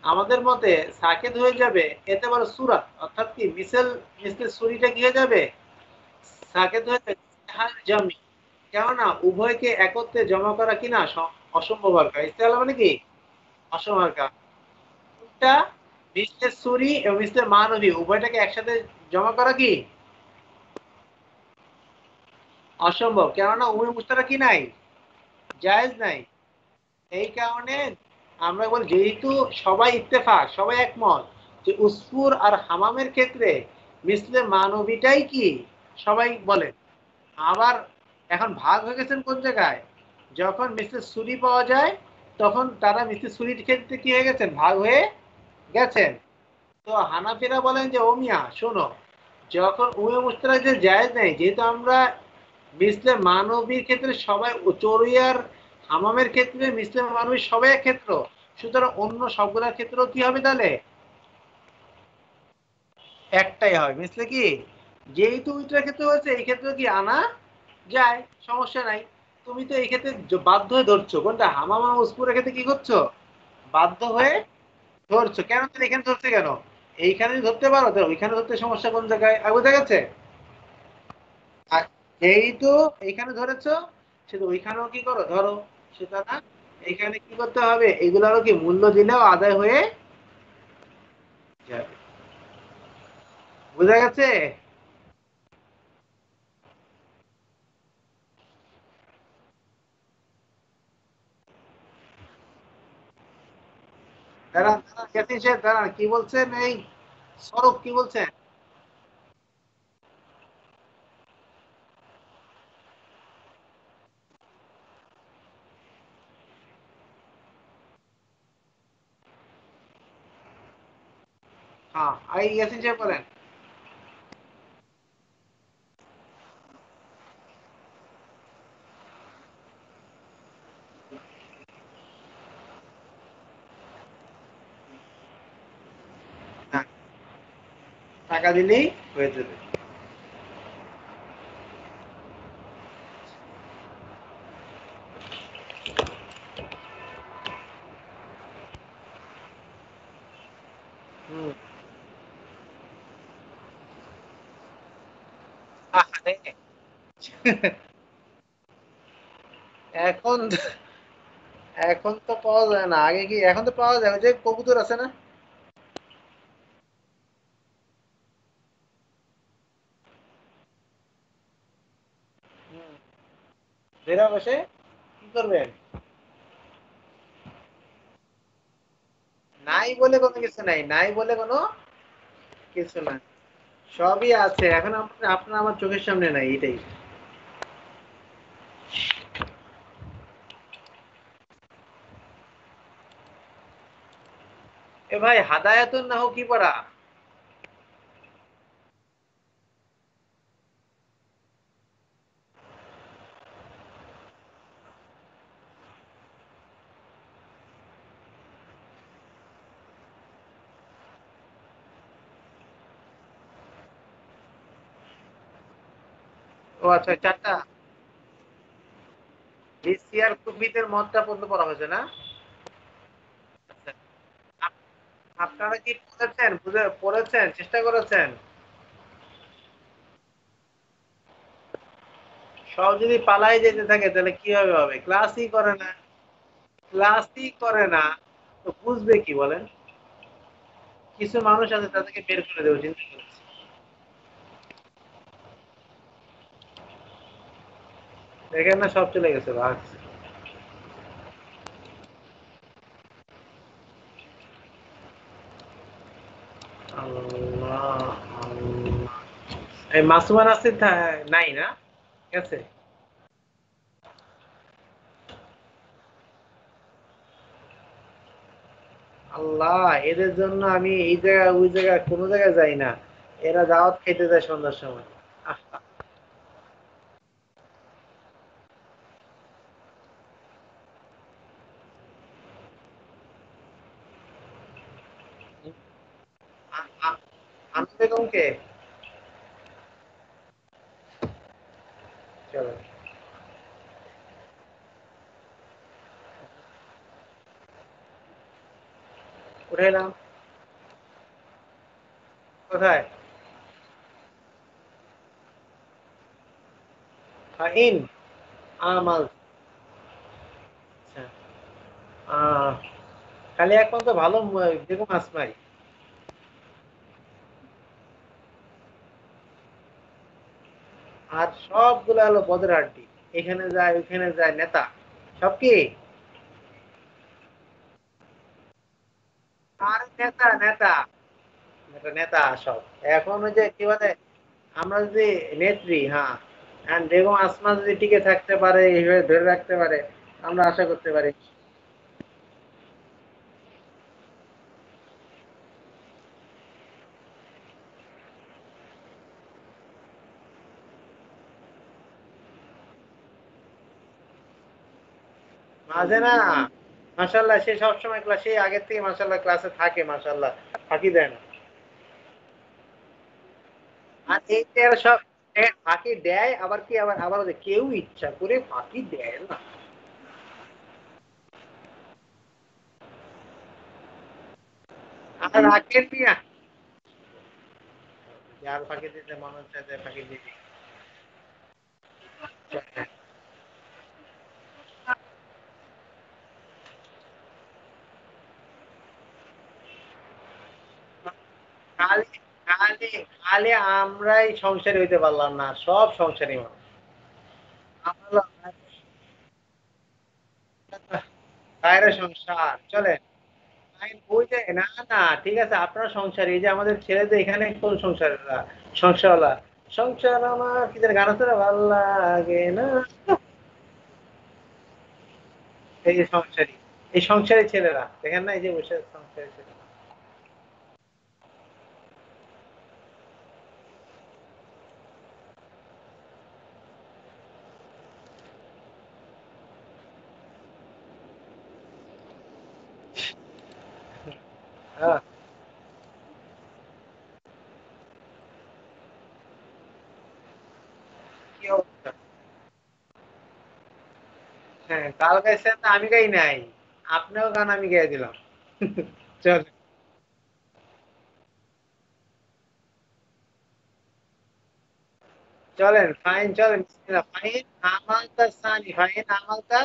আমাদের মতে সাকিত হয়ে যাবে এতেবারু সূরাত অর্থাৎ কি মিসলে সূরিটা কি হয়ে যাবে? সাকিত হয়ে যাবে ইস্তিহাল জামি কেননা উভয়কে একত্রে জমা করা কিনা অসম্ভব কাজ। ইস্তেহাল মানে কি অসম্ভব কাজ। কোনটা? মিসলে সূরি এবং মিসলে মানবী উভয়টাকে একসাথে জমা করা কি অসম্ভব কেননা উভয় মুশতারাক কি নাই? জায়েজ নাই। এই কারণে আমরা বলি যেহেতু সবাই ইত্তেফাক সবাই একমত যে উসফুর আর হামামের ক্ষেত্রে মিসলে মানবীটাই কি সবাই বলে। আবার এখন ভাগ হয়ে গেছেন কোন জায়গায়? যখন মিসলে সুরি পাওয়া যায় তখন তারা মিসলে সুরির ক্ষেত্রে কি হয়ে গেছেন? ভাগ হয়ে গেছেন। তো হানাফিরা বলেন যে ও মিয়া শোনো, যখন উমে মুশতারাকের জায়েজ নেই যেহেতু আমরা মিসলে মানবীর ক্ষেত্রে সবাই চোরিয়ার হামামের ক্ষেত্রে মিসলে মানবী সবাই এক ক্ষেত্র সুতরাং অন্য সবগুলোর ক্ষেত্রেও কি হবে তাহলে একটাই হবে মিসলে কি যেহেতু ওইটার ক্ষেত্রে হয়েছে এই ক্ষেত্রে কি আনা যায় সমস্যা নাই। তুমি তো এই ক্ষেত্রে বাধ্য হয়ে ধরছো কোনটা হামাম আর উসপুরের ক্ষেত্রে কি করছো? বাধ্য হয়ে ধরছো। কেন তুমি এখানে ধরছে কেন? এইখানে ধরতে পারো তো ওইখানে ধরতে সমস্যা কোন জায়গায় বুঝা গেছে? আর যেহেতু এইখানে ধরেছো সেটা ওইখানেও কি করো ধরো। সুতরাং এখানে কি করতে হবে? এগুলোরও কি মূল্য দিলেও আদায় হয়ে যাবে। বুঝা গেছে? দাঁড়ান দাঁড়ান ইয়াসিন সাহেব দাঁড়ান, কি বলছেন? এই স্বরূপ কি বলছেন? হ্যাঁ, এই ইয়াসিন সাহেব বলেন। হ্যাঁ, টাকা দিলেই হয়ে যাবে। আরে এখন এখন তো পাওয়া যায় না, আগে কি, এখন তো পাওয়া যায়, ওই যে কবুতর আছে না। হুম, ধরে বসে কি করবেন? নাই বলে কোনো কিছু নাই, নাই বলে কোনো কিছু নাই, সবই আছে, এখন আপনার আমার চোখের সামনে নাই, এটাই। এ ভাই, হাদায়াতুন নাহু কি পড়া? ও আচ্ছা, চারটা বিসিআর কুবিতের মতটা পর্যন্ত পড়া হয়েছে না? আচ্ছা, আপনারা কি পড়েছেন, পড়েছেন, চেষ্টা করেছেন? সব যদি পালাই যেতে থাকে তাহলে কিভাবে হবে? ক্লাসই করে না, ক্লাসই করে না, তো বুঝবে কি বলেন? কিছু মানুষ আছে তাদেরকে বের করে দেবো, চিন্তা করছি। দেখেন না, সব চলে গেছে ভাগ। আল্লাহ, আল্লাহ। এই মাসুমান আসিফ নাই না? ঠিক আছে। আল্লাহ, এদের জন্য আমি এই জায়গা ওই জায়গা কোনো জায়গায় যাই না, এরা দাওয়াত খেতে যায় সন্ধ্যার সময়। আহ, আমি বেগমকে, চলো উঠাইলাম। কোথায়? ইন আমাল। আচ্ছা, আহ, খালি একমাত্র ভালো বেগম আসমাই। আর সবগুলো হলো বদের আড্ডি, এখানে যায় ওইখানে যায়, নেতা সব কি। আর নেতা নেতা নেতা নেতা সব। এখন ওই যে কি বলে, আমরা যদি নেত্রী, হ্যাঁ, and বেগম আসমা যদি টিকে থাকতে পারে, এইভাবে ধরে রাখতে পারে, আমরা আশা করতে পারি। মাঝে না, মাশাল্লাহ, সে সবসময় ক্লাস, সেই আগের থেকে মাশাল্লাহ ক্লাসে থাকে, মাশাল্লাহ, ফাঁকি দেয় না। আর এই যে এরা সব ফাঁকি দেয়, আবার কি, আবার আবার ওদের কেউ ইচ্ছা করে ফাঁকি দেয় না। আর রাখেন মিয়া, যার ফাঁকি দিতে মনে হচ্ছে যে ফাঁকি দিতে। খালি খালি খালি আমরাই সংসারী হইতে পারলাম না, সব সংসারী মানুষ। আমরা বাইরে সংসার চলে। ওই যে না, না, ঠিক আছে, আপনার সংসার, এই যে আমাদের ছেলেদের এখানে কোন সংসার, সংসারওয়ালা, সংসার আমার কি যেন গান আছে না, ভাল লাগে না, এই যে সংসারী, এই সংসারী ছেলেরা দেখেন না, এই যে বসে আছে সংসারী ছেলে। হ্যাঁ, কি অবস্থা? হ্যাঁ, কাল গাইছেন না, আমি গাই নাই, আপনিও গান, আমি গাই দিলাম। চল। চলেন ফাইন, চলেন বিসমিল্লাহ। ফাইন আমালতা সানি, ফাইন আমালতা।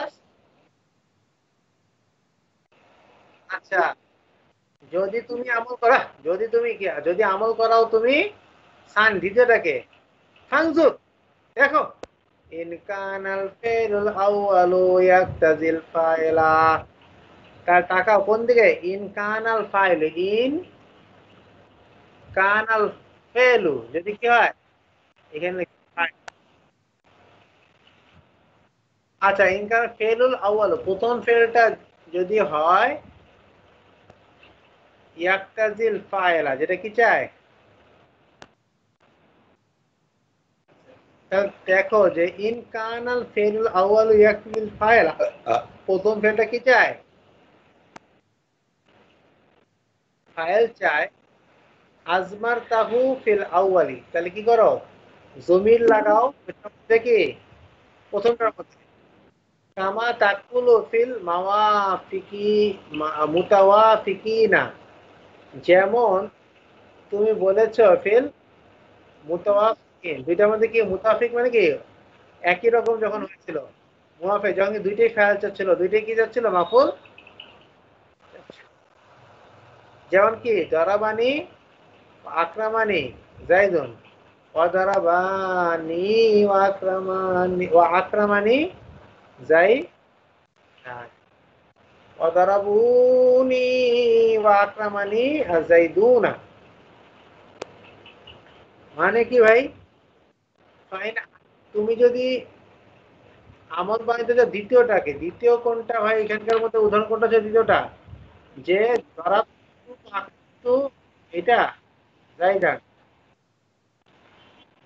আচ্ছা, যদি তুমি আমল করা, যদি তুমি কি, যদি আমল করাও তুমি সান দ্বিতীয়টাকে ফাংজুর, দেখো ইন কানাল ফেলুল আউয়ালু ইয়াক্তাজিল ফাইলা, তার টাকা কোন দিকে, in Canal file, in Canal Felu যদি কি হয় এখানে ফাইল। আচ্ছা, ইন কানাল ফেলুল আউয়ালু প্রথম ফেলটা যদি হয় ইয়াক্তাজিল ফাইলা, যেটা কি চায়, তাহলে দেখো যে ইন কানাল ফেলুল আউয়ালু ইয়াক্তাজিল ফাইলা, প্রথম ফেলটা কি চায়, ফাইল চায়। আজমার তাহু ফিল আউয়ালি, তাহলে কি করো, জমির লাগাও দেখি প্রথমটার মধ্যে। কামা তাকুলু ফিল মাওয়াফিকি মুতাওয়াফিকিনা, যেমন তুমি বলেছো ফিল মুতাওয়াফিকিন, দুইটার মধ্যে কি মুতাফিক মানে কি একই রকম যখন হয়েছিল, মুওয়াফিক যখন কি দুইটাই ফাইল চাচ্ছিল, দুইটাই কি যাচ্ছিল মাফুল। যেমন কি দরাবানি আক্রামানি জাইদুন, ওয়াদারাবানি ওয়া আক্রামানি যাই, ওয়াদারাবুনি ওয়া আক্রামানি যাইদুনা। মানে কি ভাই, ফাইন তুমি যদি আমল বানাইতে চাও দ্বিতীয়টাকে, দ্বিতীয় কোনটা ভাই এখানকার মধ্যে উদাহরণ কোনটা হচ্ছে দ্বিতীয়টা, যে দরাবতু আকতু, এটা জাইদান,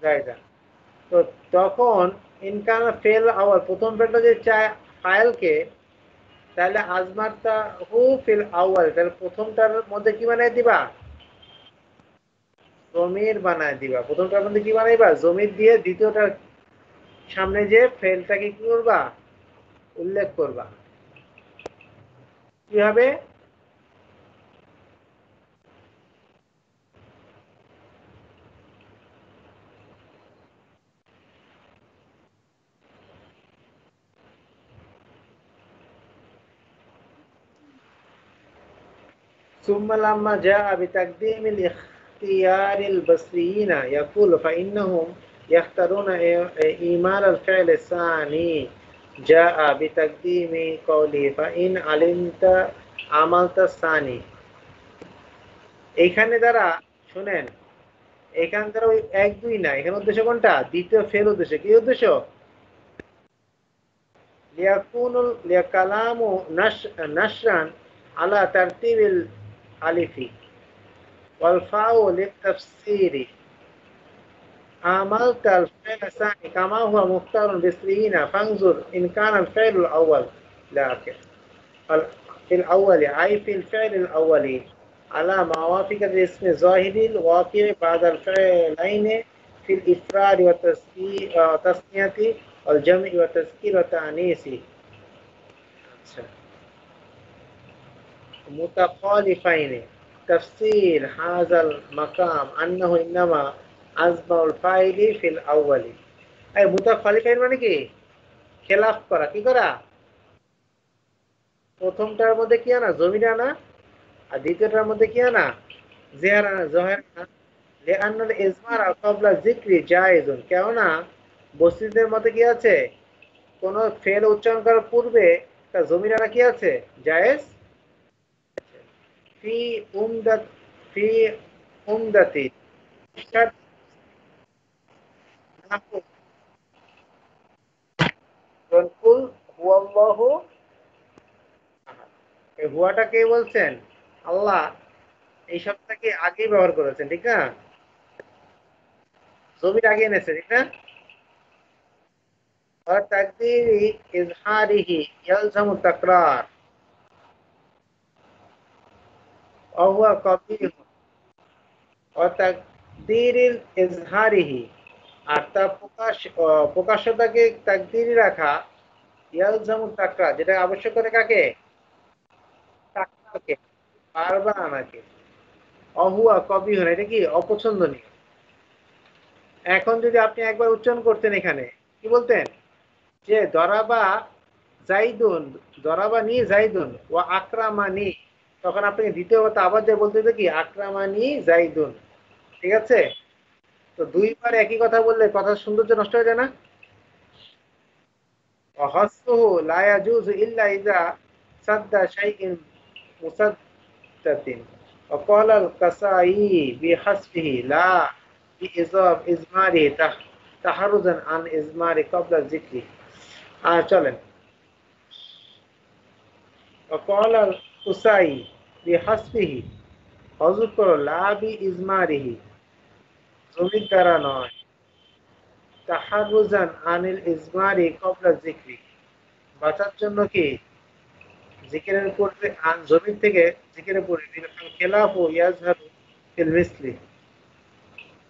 জাইদান। তো তখন ইনকান ফেল আওয়াল প্রথম ফেলটা যে চায় ফাইলকে, তাহলে আজমারটা হু ফিল আউয়াল, তাহলে প্রথমটার মধ্যে কি বানাই দিবা, জমির বানায় দিবা। প্রথমটার মধ্যে কি বানাইবা, জমির দিয়ে দ্বিতীয়টার সামনে যে ফেলটাকে কি করবা, উল্লেখ করবা। কি হবে, ثم لما جاء بتقديم الاختيار البصريين يقول فإنهم يختارون إيمان الفعل الثاني، جاء بتقديم قوله فإن علمت عملت الثاني। এইখানে দ্বারা শুনেন, এখান দ্বারা ওই এক দুই না, এখানে উদ্দেশ্য কোনটা, দ্বিতীয় ফেল উদ্দেশ্য, কি উদ্দেশ্য, লিয়াকুনুল লিয়াকালামু নাশরান আলা তারতিবিল আলিফি ওয়াল ফাউ লিতাফসিরি عملت الفعل الثاني كما هو مختار باسمه فانظر إن كان الفعل الأول لكن في الأول أي في الفعل الأول على موافقة الاسم الظاهر الواقع بعد الفعلين في الإفراد والتثنية والجمع والتذكير والتأنيث متخالفين. تفسير هذا المقام أنه إنما أسماء الفاعل في الأول। এই মুতাখালিফাইন মানে কি, খেলাফ করা, কি করা, প্রথমটার মধ্যে কি আনা, জমির আনা, আর দ্বিতীয়টার মধ্যে কি আনা, জেহার আনা, জহের আনা। লিআন্নাল ইজমার ক্বাবলা যিকরি জায়েজুন, কেননা বস্তিদের মধ্যে কি আছে, কোন ফেল উচ্চারণ করার পূর্বে তার জমির আনা কি আছে, জায়েজ। ফি উমদাত ফি উমদাতি কুল হুয়াল্লাহু আহাদ। এই হুয়াটা কে বলছেন, আল্লাহ। এই শব্দটাকে আগেই ব্যবহার করেছেন, ঠিক না, জমির আগে এনেছে, ঠিক না। আর তাকদীরি ইজহারিহি ইয়ালজামু তাকরার ওয়া হুয়া কবিহ ওয়া তাকদীরিল ইজহারিহি, আর তা প্রকাশ্যতাকে তাকদীরি রাখা, ইয়ালজামু তাকরার যেটা আবশ্যক করে কাকে, তাকরারকে, বারবার আনাকে। অহুয়া কবিহ, এটা কি অপছন্দনীয়। এখন যদি আপনি একবার উচ্চারণ করতেন এখানে কি বলতেন যে দরাবা জাইদুন, দরাবানি জাইদুন ও আকরামানি, তখন আপনাকে দ্বিতীয় কথা আবার যে বলতে হবে কি আকরামানি জাইদুন। ঠিক আছে? তো দুইবার একই কথা বললে কথার সৌন্দর্য নষ্ট হয়ে যায় না? وحصه لا يجوز إلا إذا سد شيء مسدد وقال القسائي بحسبه لا بإضاف إزماره تحرزا عن إزمار قبل الذكر চলেন وقال القسائي بحسبه হযফ করো লা ইজমারিহি, জমির দ্বারা নয়, তাহারুজান আনিল ইজমারি কবলা যিকরি, বাঁচার জন্য কি জিকিরের পূর্বে জমির থেকে জিকিরের পূর্বে খেলাফ ও ইয়াজহারু ফিল মিসলি,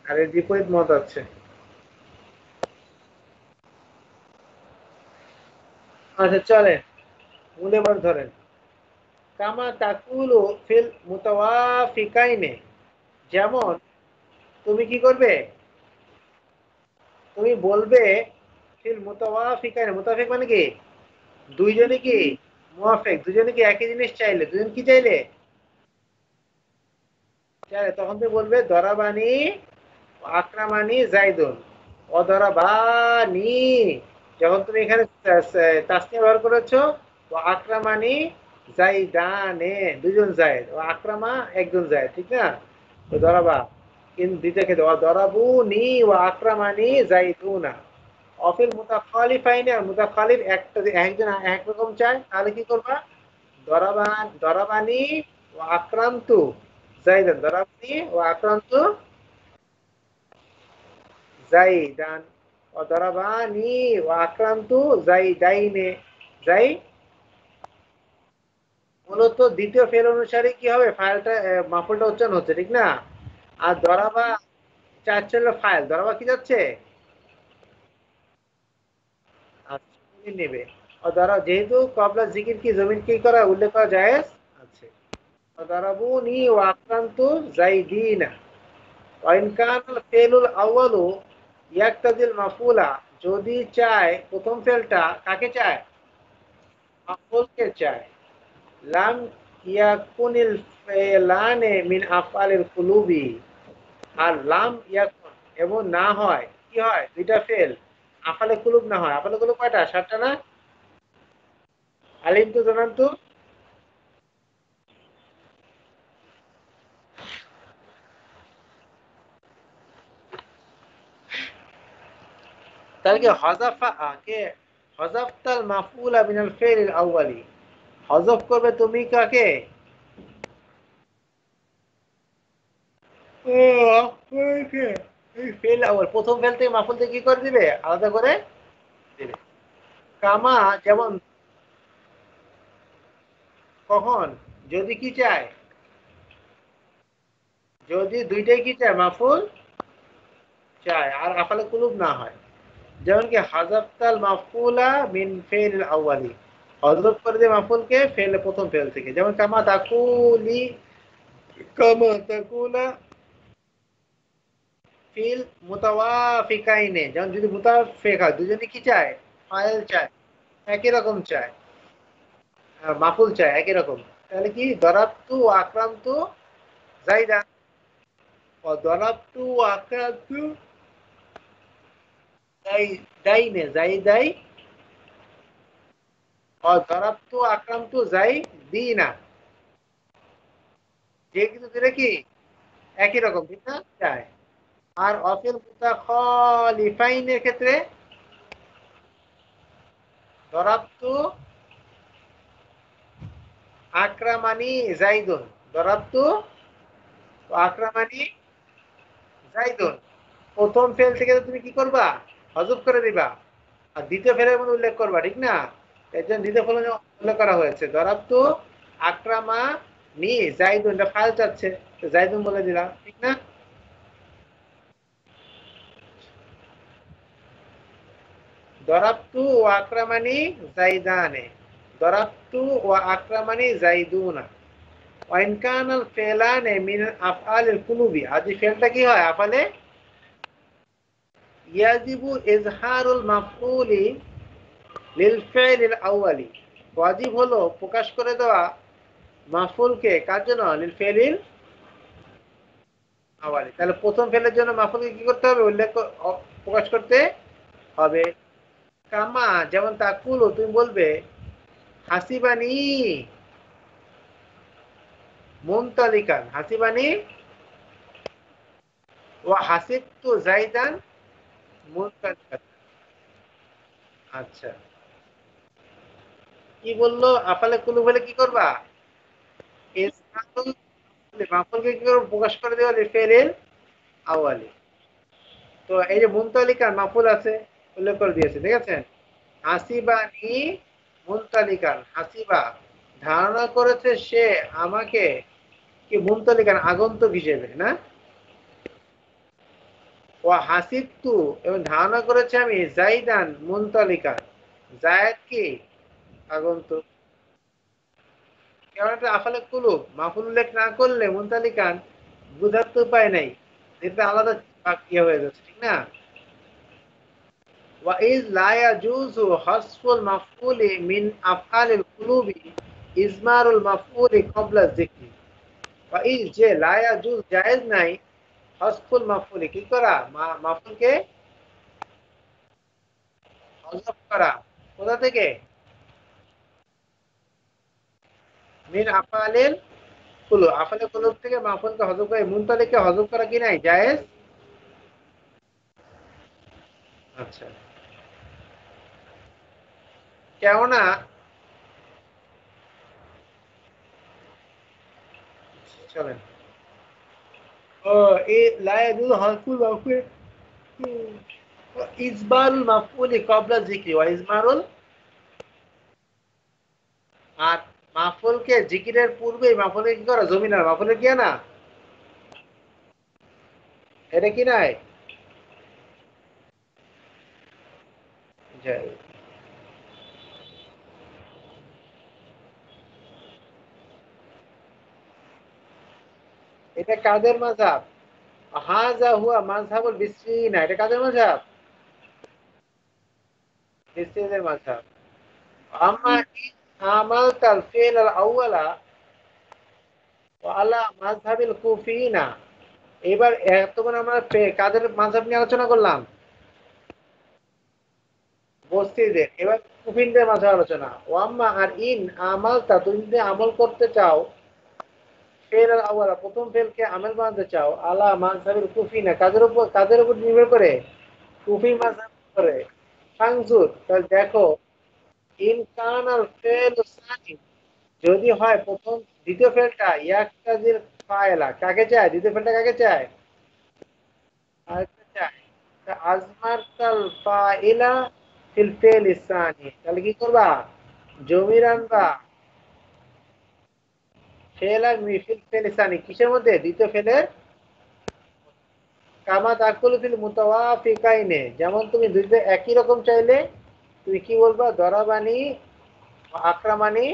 আর এর বিপরীত মত আছে। আচ্ছা চলেন মূল এবার ধরেন কামা তাকুলু ফিল মুতাওয়াফিকাইনে, যেমন তুমি কি করবে, তুমি বলবে ফিল মুতাওয়াফিকাইনে, মুতাওয়াফিক মানে কি দুইজনে কি মুওয়াফিক, দুজনে কি একই জিনিস চাইলে, দুজন কি চাইলে চাইলে, তখন তুমি বলবে দরাবানি আকরামানি জাইদুন, অদরাবানি, যখন তুমি এখানে তাসনিয়া ব্যবহার করেছো, ও আকরামানি জাইদানে, দুজন জায়েদ, ও আকরামা একজন জায়েদ, ঠিক না? তো দরাবা কিন্তু দ্বিতীয় ক্ষেত্রে দরাবুনি ও আকরামানি জাইদুনা। অফিল মুতাখালিফাইনে, আর মুতাখালিফ একটা একজন একরকম চায়, তাহলে কি করবা দরাবানি ও আক্রান্তু জাইদান, দরাবানি ও আক্রান্তু জাইদান, দরাবানি ও আক্রান্তু জাইদাইনে, যাই মূলত দ্বিতীয় ফেল অনুসারে কি হবে, ফাইলটা মাফুলটা উচ্চারণ হচ্ছে, ঠিক না? আর দরাবা চাচ্ছে হলো ফাইল, দরাবা কি যাচ্ছে নেবে, ধরা যেহেতু কবলা জিকির কি জমিন কি করা উল্লেখ করা জায়েজ আছে। দরাবুনি ওয়া আকরামতু জাইদিনা, ওয়া ইন কানাল ফিলুল আউয়ালু ইয়াকতাজিল মাফুলা, যদি চায় প্রথম ফেলটা কাকে চায়, মাফুলকে চায়, লাম ইয়াকুনিল ফিলানে মিন আফআলিল কুলুবি, আর লাম ইয়াকুন এবং না হয় কি হয় দুইটা ফেল আফালে কুলুব না হয়, আফালে কুলুব কয়টা, সাতটা না? আলিম তো জানান তো। তাহলে কি হযাফা কে হযাফতাল মাফউলা মিনাল ফিলিল আউয়ালি, হযফ করবে তুমি কাকে, ও আপনাকে এই ফেল আউয়াল প্রথম ফেল থেকে মাফউল থেকে কি করে দিবে, আলাদা করে দিবে। কামা যেমন কখন, যদি কি চায়, যদি দুইটাই কি চায় মাফউল চায় আর আফালে কুলুব না হয়, যেমন কি হাযাফতাল মাফউলা মিন ফিলিল আউয়ালি, হযফ করে দিয়ে মাফউলকে ফেল প্রথম ফেল থেকে, যেমন কামা তাকুলি, কামা তাকুলা ফিল মুতাওয়াফিকাইনে, যেমন যদি মুতাওয়াফিক হয় দুজনে কি চায়, ফাইল চায়, একই রকম চায়, মাফুল চায় একই রকম, তাহলে কি দরাবতু আক্রান্তু জাইদা, ও দরাবতু আক্রান্তু জাইদাইনে জাইদাই, ও দরাবতু আক্রান্তু জাইদিনা, যে কিন্তু দুটো কি একই রকম, ঠিক না চায়। আর অফিল মুতাখালিফাইনের ক্ষেত্রে দরাবতু আকরামানি জাইদুন, দরাবতু আকরামানি জাইদুন, প্রথম ফেল থেকে তুমি কি করবা, হযফ করে দিবা, আর দ্বিতীয় ফেলের মধ্যে উল্লেখ করবা, ঠিক না? এর জন্য দ্বিতীয় ফেল উল্লেখ করা হয়েছে, দরাবতু আকরামা নি জাইদুন, এটা ফাইল চাচ্ছে তো জাইদুন বলে দিলাম, ঠিক না? দরাবতু ও আকরামানি জাইদানে, দরাবতু ও আকরামানি জাইদুনা, ওয়াইন কানাল ফেলানে মিন আফআলিল কুলুবি, আর যে ফেলটা কি হয় আফালে ইয়াজিবু ইজহারুল মাফউলি লিল ফি'লিল আউয়ালি, ওয়াজিব হলো প্রকাশ করে দেওয়া মাফউলকে কার জন্য? লিল ফি'লিল আউয়ালি। তাহলে প্রথম ফেলের জন্য মাফউলকে কি করতে হবে? প্রকাশ করতে হবে। কামা, যেমন তাকুলু, তুমি বলবে হাসিবানি মুনতালিকান, হাসিবানি ওয়া হাসিবতু জাইদান মুনতালিকান। আচ্ছা, কি বললো? আফালে কুলু বলে কি করবা? ইসমাতুল মাফুলকে কি করবো? প্রকাশ করে দেওয়া ফেলের আওয়ালি। তো এই যে মুনতালিকান মাফুল আছে, উল্লেখ করে দিয়েছে, দেখেছেন? হাসিবানি মুনতালিকান, হাসিবা ধারণা করেছে সে আমাকে কি মুনতালিকান আগন্তুক হিসেবে, না? ও হাসিবতু, এবং ধারণা করেছে আমি জাইদান মুনতালিকান, জায়েদ কি আগন্তুক। কেমন একটা আফালে কুলুব মাফুল উল্লেখ না করলে মুনতালিকান বুঝার তো উপায় নাই, এটা আলাদা ইয়ে হয়ে যাচ্ছে, ঠিক না? ওয়া ইজ লা ইয়াজুজু হাসফুল মাফউলি মিন আফআলিল কুলুবি ইজমারুল মাফউলি ক্বাবলা যিকরি। ওয়া ইজ, যে, লা ইয়াজুজ জায়েজ নাই, হাসফুল মাফউলি কি করা? মাফুলকে হযফ করা। কোথা থেকে? মিন আফআলিল কুলুব, আফআলিল কুলুব থেকে মাফুলকে হযফ করে মুনতালিককে হযফ করা কি নাই? জায়েজ। আচ্ছা, কেননা চলেন, ও এই লা ইয়াজুজু হাসফুল মাফউলি ইজমারুল মাফউলি ক্বাবলা যিকরি ওয়া ইজমারুল, আর মাফুলকে জিকিরের পূর্বেই মাফুলকে কি করা? জমিনার মাফুলের কি না? এটা কি নাই? জায়েজ। এটা কাদের মাযহাব? হাযা হুয়া মাযহাবুল বিসরিয়িনা, এটা কাদের মাযহাব? বিসরিয়িনদের মাযহাব। আম্মা ইন আমালতাল ফি'ল আল আউয়ালা ওয়া আলা মাযহাবিল কুফিয়িনা। এবার এতক্ষণ আমরা কাদের মাযহাব নিয়ে আলোচনা করলাম? বস্তিদের। এবার কুফিনদের মাঝে আলোচনা। ওয়াম্মা, আর ইন আমালতা, তুমি যদি আমল করতে চাও, ফেল আল আওয়ালা, প্রথম ফেলকে আমল বানাতে চাও, আলা মাযহাবিল কুফিনা, কাদের উপর নির্ভর করে? কুফি মাযহাব করে। ফাংজুর, তাহলে দেখো, ইন কানাল ফেল সানি, যদি হয় প্রথম দ্বিতীয় ফেলটা ইয়াকতাজির ফায়লা, কাকে চায়? দ্বিতীয় ফেলটা কাকে চায়? আরেকটা চায়। তা আজমারতাল ফাইলা ফিল ফেল ইসানি, তাহলে কি করবা? জমির আনবা ফেল আর মিফিল ফেল ইসানি, কিসের মধ্যে? দ্বিতীয় ফেলের। কামা তাকুল ফিল মুতাওয়াফিকাইনে, যেমন তুমি দুইটা একই রকম চাইলে তুমি কি বলবা? দরাবানি আক্রামানি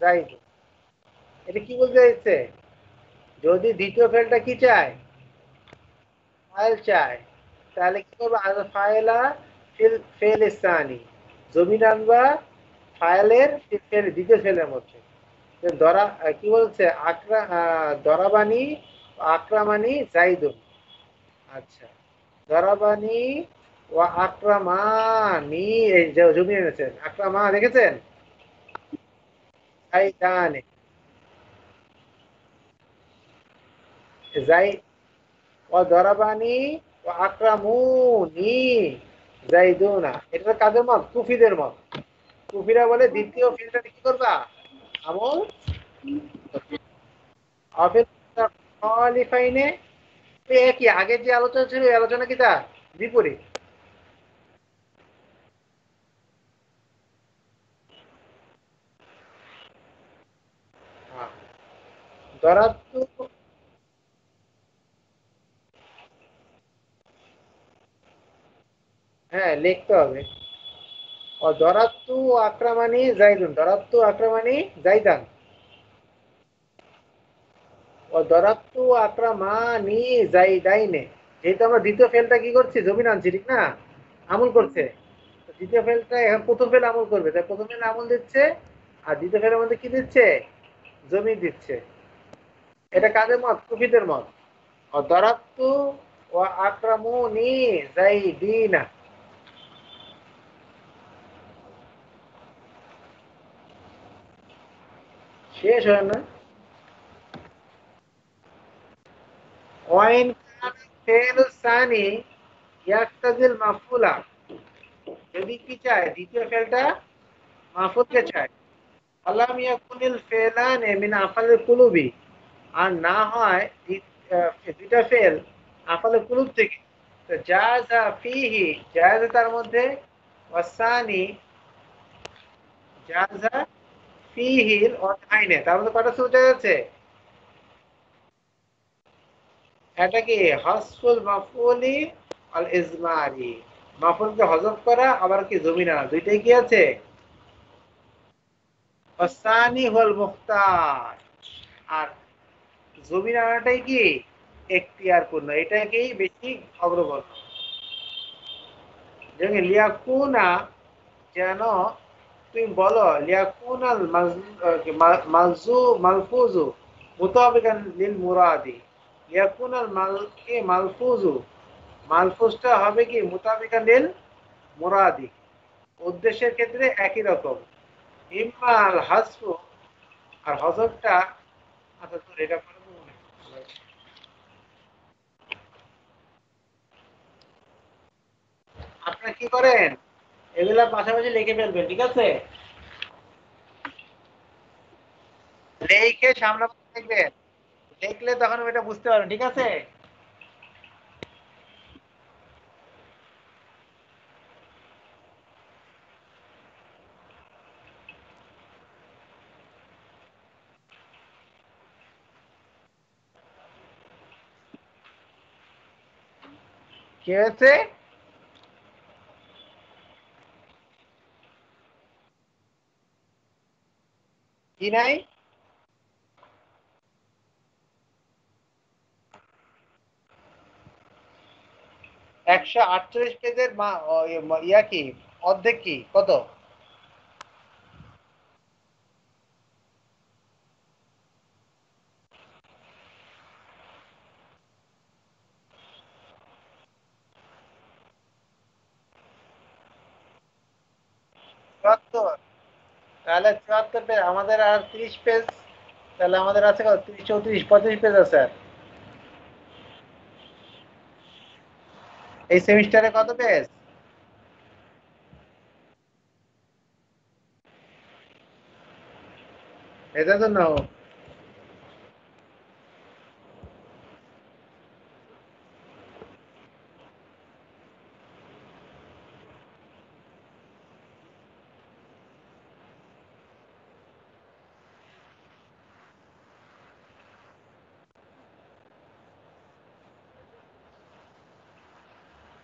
জাইদ। এটা কি বলতে চাইছে? যদি দ্বিতীয় ফেলটা কি চায়? ফাইল চায়, তাহলে কি করবো? ফাইলা ফিল ফেল ইসানি, জমিন আনবা ফাইলের দ্বিতীয় ফেলের মধ্যে। দরা কি বলছে? দরাবানি আক্রামানি জাইদুন। আচ্ছা, দরাবানি ও আক্রামানি, এই যে জমি এনেছেন, আক্রামা দেখেছেন? জাইদানে, যাই, ও দরাবানি ও আক্রামুনি জাইদুনা। এটা কাদের মত? কুফিদের মত। কুফিরা বলে দ্বিতীয় ফিলটা কি করবা? আমল অফিল খলিফাইনে। একই আগের যে আলোচনা ছিল, এই আলোচনা কি তা বিপরীত? হ্যাঁ, দরাত্তু, হ্যাঁ লিখতে হবে। ও দরাত্তু আক্রামানি জাইদুন, দরাত্তু আক্রামানি জাইদান, ও দরাত্তু আক্রামানি জাইদাইনে, এই তো আমরা দ্বিতীয় ফেলটা কি করছি, জমিন আনছি ঠিক না, আমল করছে। দ্বিতীয় ফেলটা এখন প্রথম ফেল আমল করবে, তাই প্রথম ফেল আমল দিচ্ছে, আর দ্বিতীয় ফেলের মধ্যে কি দিচ্ছে, জমি দিচ্ছে। এটা কাদের মত, কুফিদের মত। দরাবতু ওয়া আকরামুনি যাইদিনা। শেষ হয় না। ওয়াইন কানা ফেলু সানি ইয়াক্তাজিল মাফুলা, যদি কি চায় দ্বিতীয় ফেলটা মাফুলকে চায়। আলাম ইয়াকুনিল ফেলানে মিন আফালিল কুলুবি, আর না হয় দুইটা ফেল আফালিল কুলুব থেকে, তো জাযা ফিহি, জাযা তার মধ্যে, ওয়াসানি জাযা ফিহিল অথাইনে, তার মধ্যে কটা সূত্র আছে, এটা কি হাসফুল মাফুলি আল ইজমারি, মাফুলকে হযফ করা আবার কি জমিন আনা, দুইটাই কি আছে। ওয়াসানি হুয়াল মুখতার, আর জমিন আনাটাই কি এখতিয়ারপূর্ণ, এটাকেই বেশি অগ্রগণ্য। যেমন লিয়াকুনা, যেন তুমি বলো, লিয়াকুনাল মালজু মালফুজু মুতাবিকান লিল মুরাদি, লিয়াকুনাল মালফুজু, মালফুজটা হবে কি মুতাবিকান লিল মুরাদি, উদ্দেশ্যের ক্ষেত্রে একই রকম। ইম্মাল হাসফু, আর হযফটা, আচ্ছা তোর এটা পারবো মনে হয়। আপনারা কি করেন, এগুলা পাশাপাশি লিখে ফেলবেন, ঠিক আছে, লিখে সামনে দেখবেন, দেখলে তখন ওইটা বুঝতে পারবেন, ঠিক আছে। কি হয়েছে, কি নাই, 148 পেজের ইয়া কি, অর্ধেক কি কত, চুয়াত্তর, তাহলে 74 পেজ, আমাদের আর 30 পেজ, তাহলে আমাদের আছে কত, 30 34 35 পেজ আছে আর। এই সেমিস্টারে কত পেজ, এটা তো নাও।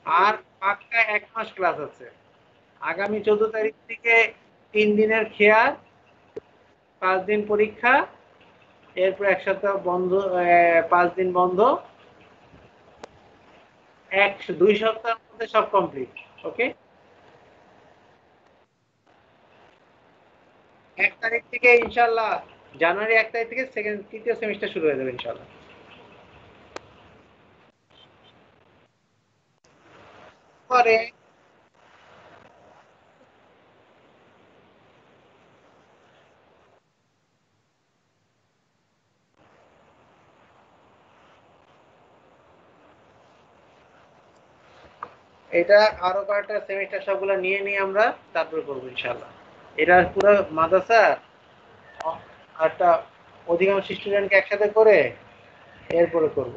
আর পাক্কা 1 মাস ক্লাস আছে, আগামী 14 তারিখ থেকে 3 দিনের খেয়াল, 5 দিন পরীক্ষা, এরপর 1 সপ্তাহ বন্ধ, 5 দিন বন্ধ, 2 সপ্তাহের মধ্যে সব কমপ্লিট। ওকে, 1 তারিখ থেকে ইনশাল্লাহ, জানুয়ারি 1 তারিখ থেকে তৃতীয় সেমিস্টার শুরু হয়ে যাবে ইনশাল্লাহ। পরে এটা আরো কয়েকটা সেমিস্টার সবগুলো নিয়ে নিয়ে আমরা তারপরে করবো ইনশাল্লাহ। এটা পুরো মাদ্রাসা একটা অধিকাংশ স্টুডেন্টকে একসাথে করে এরপরে করব।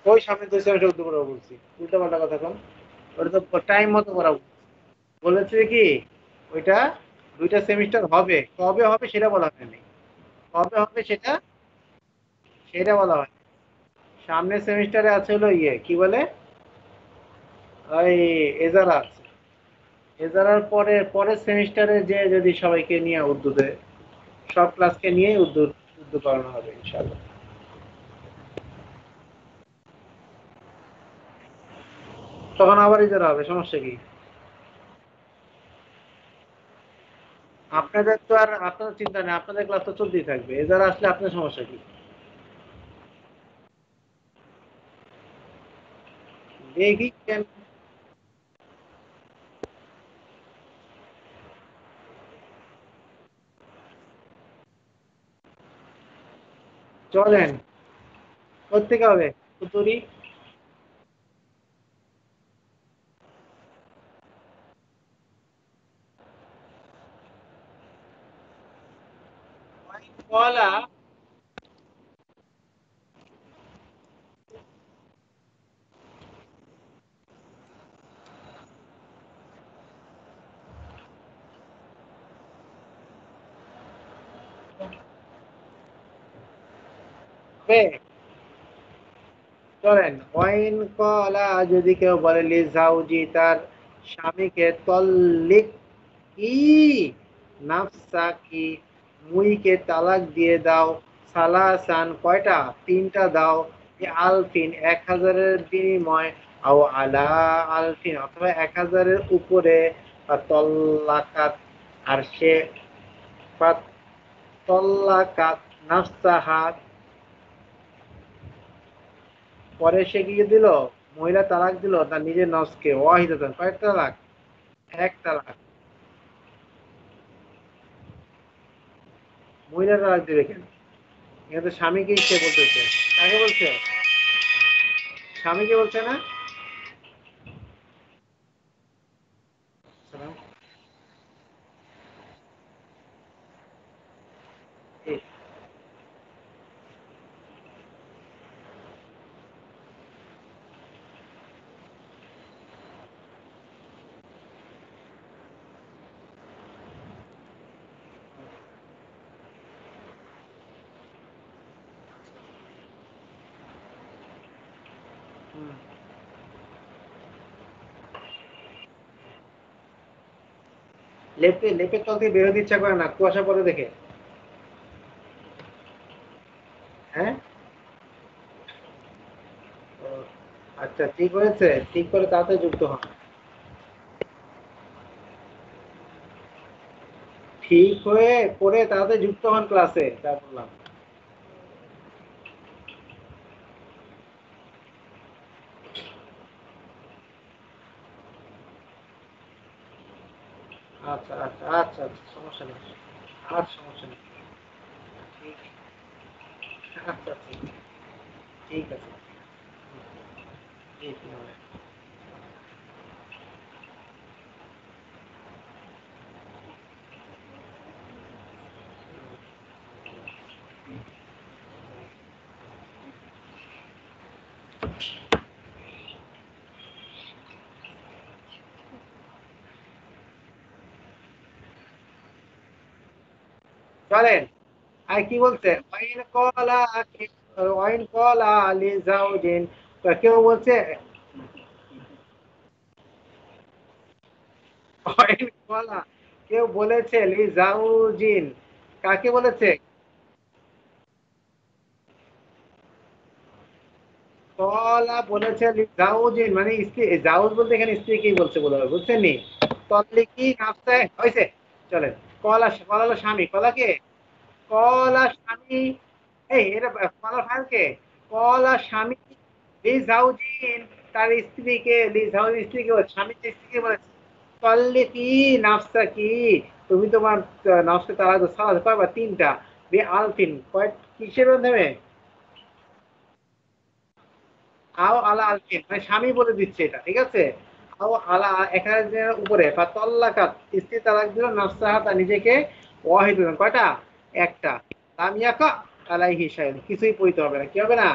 ওই সামনে 2 সেমিস্টার উদ্যোগ করা বলছি, উল্টা পাল্টা কথা কম, ওটা তো টাইম মতো করা বলেছে কি, ওইটা 2টা সেমিস্টার হবে, কবে হবে সেটা বলা হয়নি, কবে হবে সেটা, সেটা বলা হয়। সামনের সেমিস্টারে আছে হলো ইয়ে কি বলে, ওই এজারা আছে, এজারার পরে পরের সেমিস্টারে যে যদি সবাইকে নিয়ে উর্দুতে, সব ক্লাসকে নিয়ে উর্দু যুদ্ধ করানো হবে ইনশাআল্লাহ। তখন আবার ইজারা হবে, সমস্যা কি? আপনাদের তো আর আপনাদের চিন্তা নেই, আপনাদের ক্লাস তো চলতেই থাকবে, ইজারা আসলে আপনার সমস্যা কি? দেখি কেন। চলেন, কোথেকে হবে? উত্তরি। কলা হবে। চলেন, ওয়াইন কলা যদি কেউ বলে লিজাউজি তার স্বামীকে, তল্লিক কি নাফসা কি, মুইকে তালাক দিয়ে দাও, সালাসান কয়টা, তিনটা দাও, আলফিন 1000-এর বিনিময়, আও আলা আলফিন অথবা 1000-এর উপরে, বা তল্লাকাত আর সে, বা তল্লাকাত নাফসাহা পরে সে কি দিল, মহিলা তালাক দিল তার নিজের নফসকে, ওয়াহিদাতান কয়েক তালাক, এক তালাক। মহিলা তালাক দিবে কেন? এখানে তো স্বামীকেই সে বলতেছে। কাকে বলছে? স্বামীকে বলছে না? সালাম। এই, হুম। লেপের তল থেকে বেরোতে ইচ্ছা করে না, কুয়াশা পড়ে দেখে। হ্যাঁ। ও, আচ্ছা ঠিক হয়েছে, ঠিক করে তাড়াতাড়ি যুক্ত হন। ঠিক হয়ে করে তাড়াতাড়ি যুক্ত হন ক্লাসে, তা বললাম। আচ্ছা আচ্ছা আচ্ছা আচ্ছা, সমস্যা নেই। আর সমস্যা নেই। ঠিক। আচ্ছা ঠিক। ঠিক আছে। জি, জি, হবে। চলেন। আর কি বলছে? ওয়াইন কলা আলি জাউজিন, কেউ বলছে, ওয়াইন কলা কেউ বলেছে লি জাউজিন, কাকে বলেছে? কলা বলেছে লি জাউজিন, মানে স্ত্রী, জাউজ বলতে এখানে স্ত্রীকেই বলছে বলে বুঝছেন নি? তল্লিকি নাফসে হয়েছে। চলেন। কলা, কলা হলো স্বামী, কলাকে, কলা স্বামী, এই এটা কলা ফাইলকে, কলা স্বামী লি জাউজিন তার স্ত্রীকে, লি জাউজিন স্ত্রীকে বলে, স্বামী যে স্ত্রীকে বলেছে, তল্লিকি নাফসা কি, তুমি তোমার নফসকে তালাক দাও, সালাদ কয়বার, তিনটা, বে আলফিন কয়, কিসের মাধ্যমে, আও আলা আলফিন মানে স্বামী বলে দিচ্ছে এটা, ঠিক আছে? আও আলা 1000-এর উপরে, বা তল্লাকাত স্ত্রী তালাক দিল, নাফসাহা তার নিজেকে, ওয়াহিদ কয়টা, একটা, লাম ইয়াকা আলাইহি শাইউন কিছুই পড়তে হবে না, কি হবে না?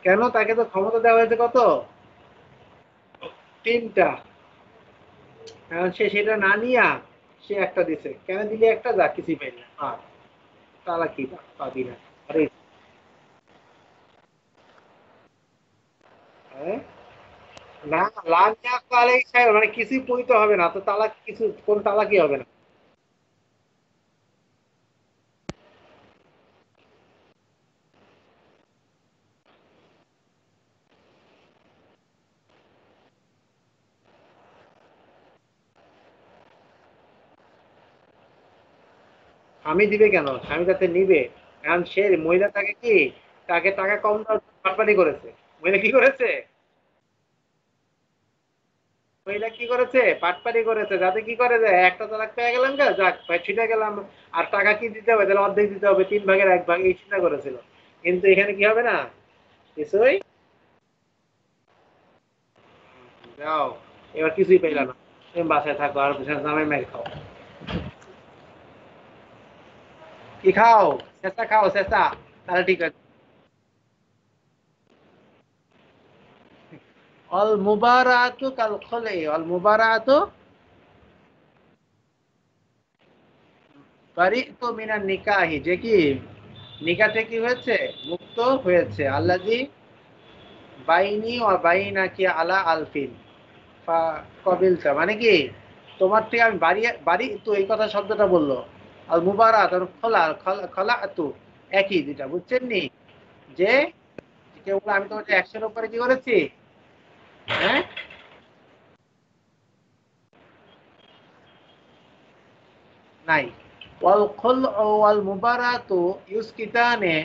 কেন? তাকে তো ক্ষমতা দেওয়া হয়েছে কত, তিনটা। কারণ সে সেটা না নিয়া সে একটা দিছে, কেন দিলে একটা, যা কিছুই পাইল না, আর তালা কি পাবি না। আরে, হ্যাঁ? না, লাম ইয়াকা আলাইহি শাইউন মানে কিছুই পড়তে হবে না, তো তালাক কিছু, কোন তালাকই হবে না। স্বামী দিবে কেন? স্বামী তাতে নিবে, কারণ সে মহিলা তাকে কি, তাকে টাকা কম দেওয়ার জন্য বাটপারি করেছে। মহিলা কি করেছে? মহিলা কি করেছে? পাটপারি করেছে, যাতে কি করে যায়, একটা তালাক পেয়ে গেলাম গা, যাক ভাই ছুটে গেলাম, আর টাকা কি দিতে হবে, তাহলে অর্ধেক দিতে হবে, 3 ভাগের 1 ভাগ, এই চিন্তা করেছিল। কিন্তু এখানে কি হবে না, কিছুই। যাও, এবার কিছুই পেইলা না, তুমি বাসায় থাকো আর জামাই মেরে খাও। কি খাও? চেষ্টা খাও, চেষ্টা, তাহলে ঠিক আছে। অল মুবারাতু কাল খলে, অল মুবারাতু বারিতু মিনান নিকাহি, যে কি নিকাতে কি হয়েছে, মুক্ত হয়েছে। আল্লাযী বাইনি ওয়া বাইনাকি আলা আলফিন ফা কবিলতা, মানে কি তোমার থেকে আমি বাড়ি বাড়ি তো, এই কথা শব্দটা বললো। আর মুবারাত আর খোলা, খোলা তু একই, দুটা বুঝছেন নি, যে কেউ বলে, আমি তোমাকে 100-এর উপরে কি করেছি, হ্যাঁ নাই। ওয়াল খুল ওয়াল মুবারাতু ইউসকিতানে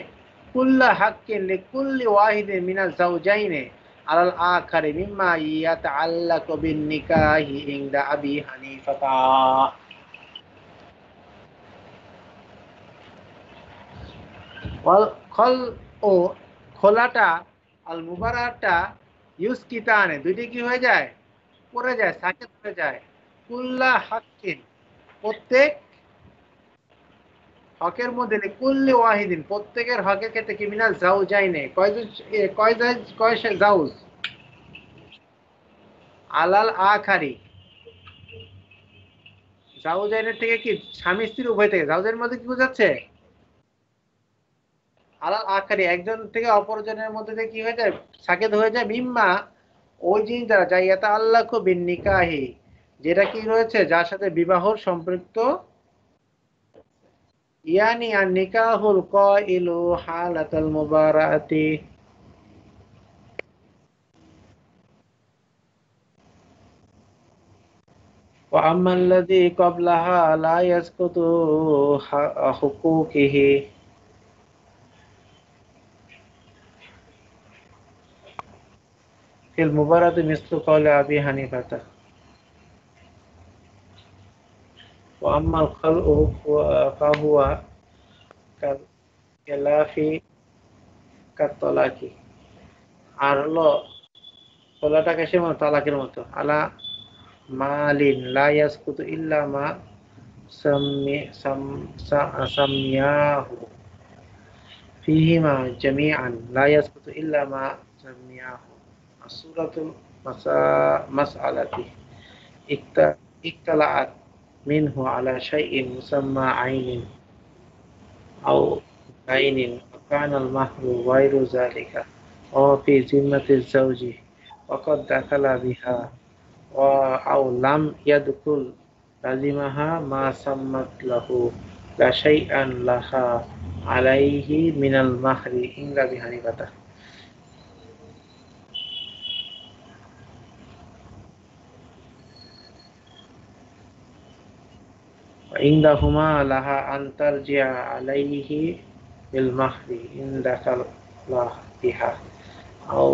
কুল্লা হাক্কিন লিকুল্লি ওয়াহিদিন মিনাজ জাওজাইনি আলাল আখারি মিম্মা ইয়াতাআল্লাকু বিন নিকাহি ইনদা আবি হানিফাতা। ওয়াল খল ও খোলাটা, আল মুবারাটা ইউসকিতানে, দুইটি কি হয়ে যায়, পড়ে যায়, সাকিত হয়ে যায়। কুল্লা হাক্কিন, প্রত্যেক হকের মধ্যে, কুল্লি ওয়াহিদিন, প্রত্যেকের হকের ক্ষেত্রে, কি মিনাল জাউজাইনে, কয়জন, কয় জাউজ, আলাল আখারি, জাউজাইনের থেকে, কি স্বামী স্ত্রী উভয় থেকে, জাউজাইনের মধ্যে কি বোঝাচ্ছে, আলাল আখারি, একজন থেকে অপরজনের মধ্যে দিয়ে কি হয়ে যায়, সাকেত হয়ে যায়, মিম্মা, ওই জিনিস দ্বারা, যাইয়াতা আল্লাহ বিন নিকাহি, যেটা কি রয়েছে, যার সাথে বিবাহর সম্পৃক্ত, ইয়ানি আর নিকাহুল কাইলু হালাতাল মুবারাতি। وأما الذي قبلها لا يسقط حقوقه في المباراة مثل قول أبي حنيفة. وأما الخلء فهو كالخلاف كالطلاق. আর হলো খোলাটা কিসের মতো, তালাকের মতো, আলা মালিন লা ইয়াসকুতু ইল্লা মা সামিয়াহু ফিহিমা জামিআন, লা ইয়াসকুতু ইল্লা মা সামিয়াহু। আসুরাতুল মাসআলাতি ইক্তালাআত মিনহু আলা শাইইন মুসাম্মা আইনিন আও আইনিন কানাল মাহরু গায়রু যালিকা ওয়া ফি জিম্মাতিজ জাওজি ওয়াকাদ দাখালা বিহা ওয়া আও লাম ইয়াদকুল লাজিমাহা মা সাম্মাত লাহু লা শাইআন লাহা আলাইহি মিনাল মাহরি ইনদা বিহানিফাতা। ইনদাহুমা লাহা আনতারজিয়া আলাইহি বিল মাহরি ইনদাকাল্লাহ বিহা আও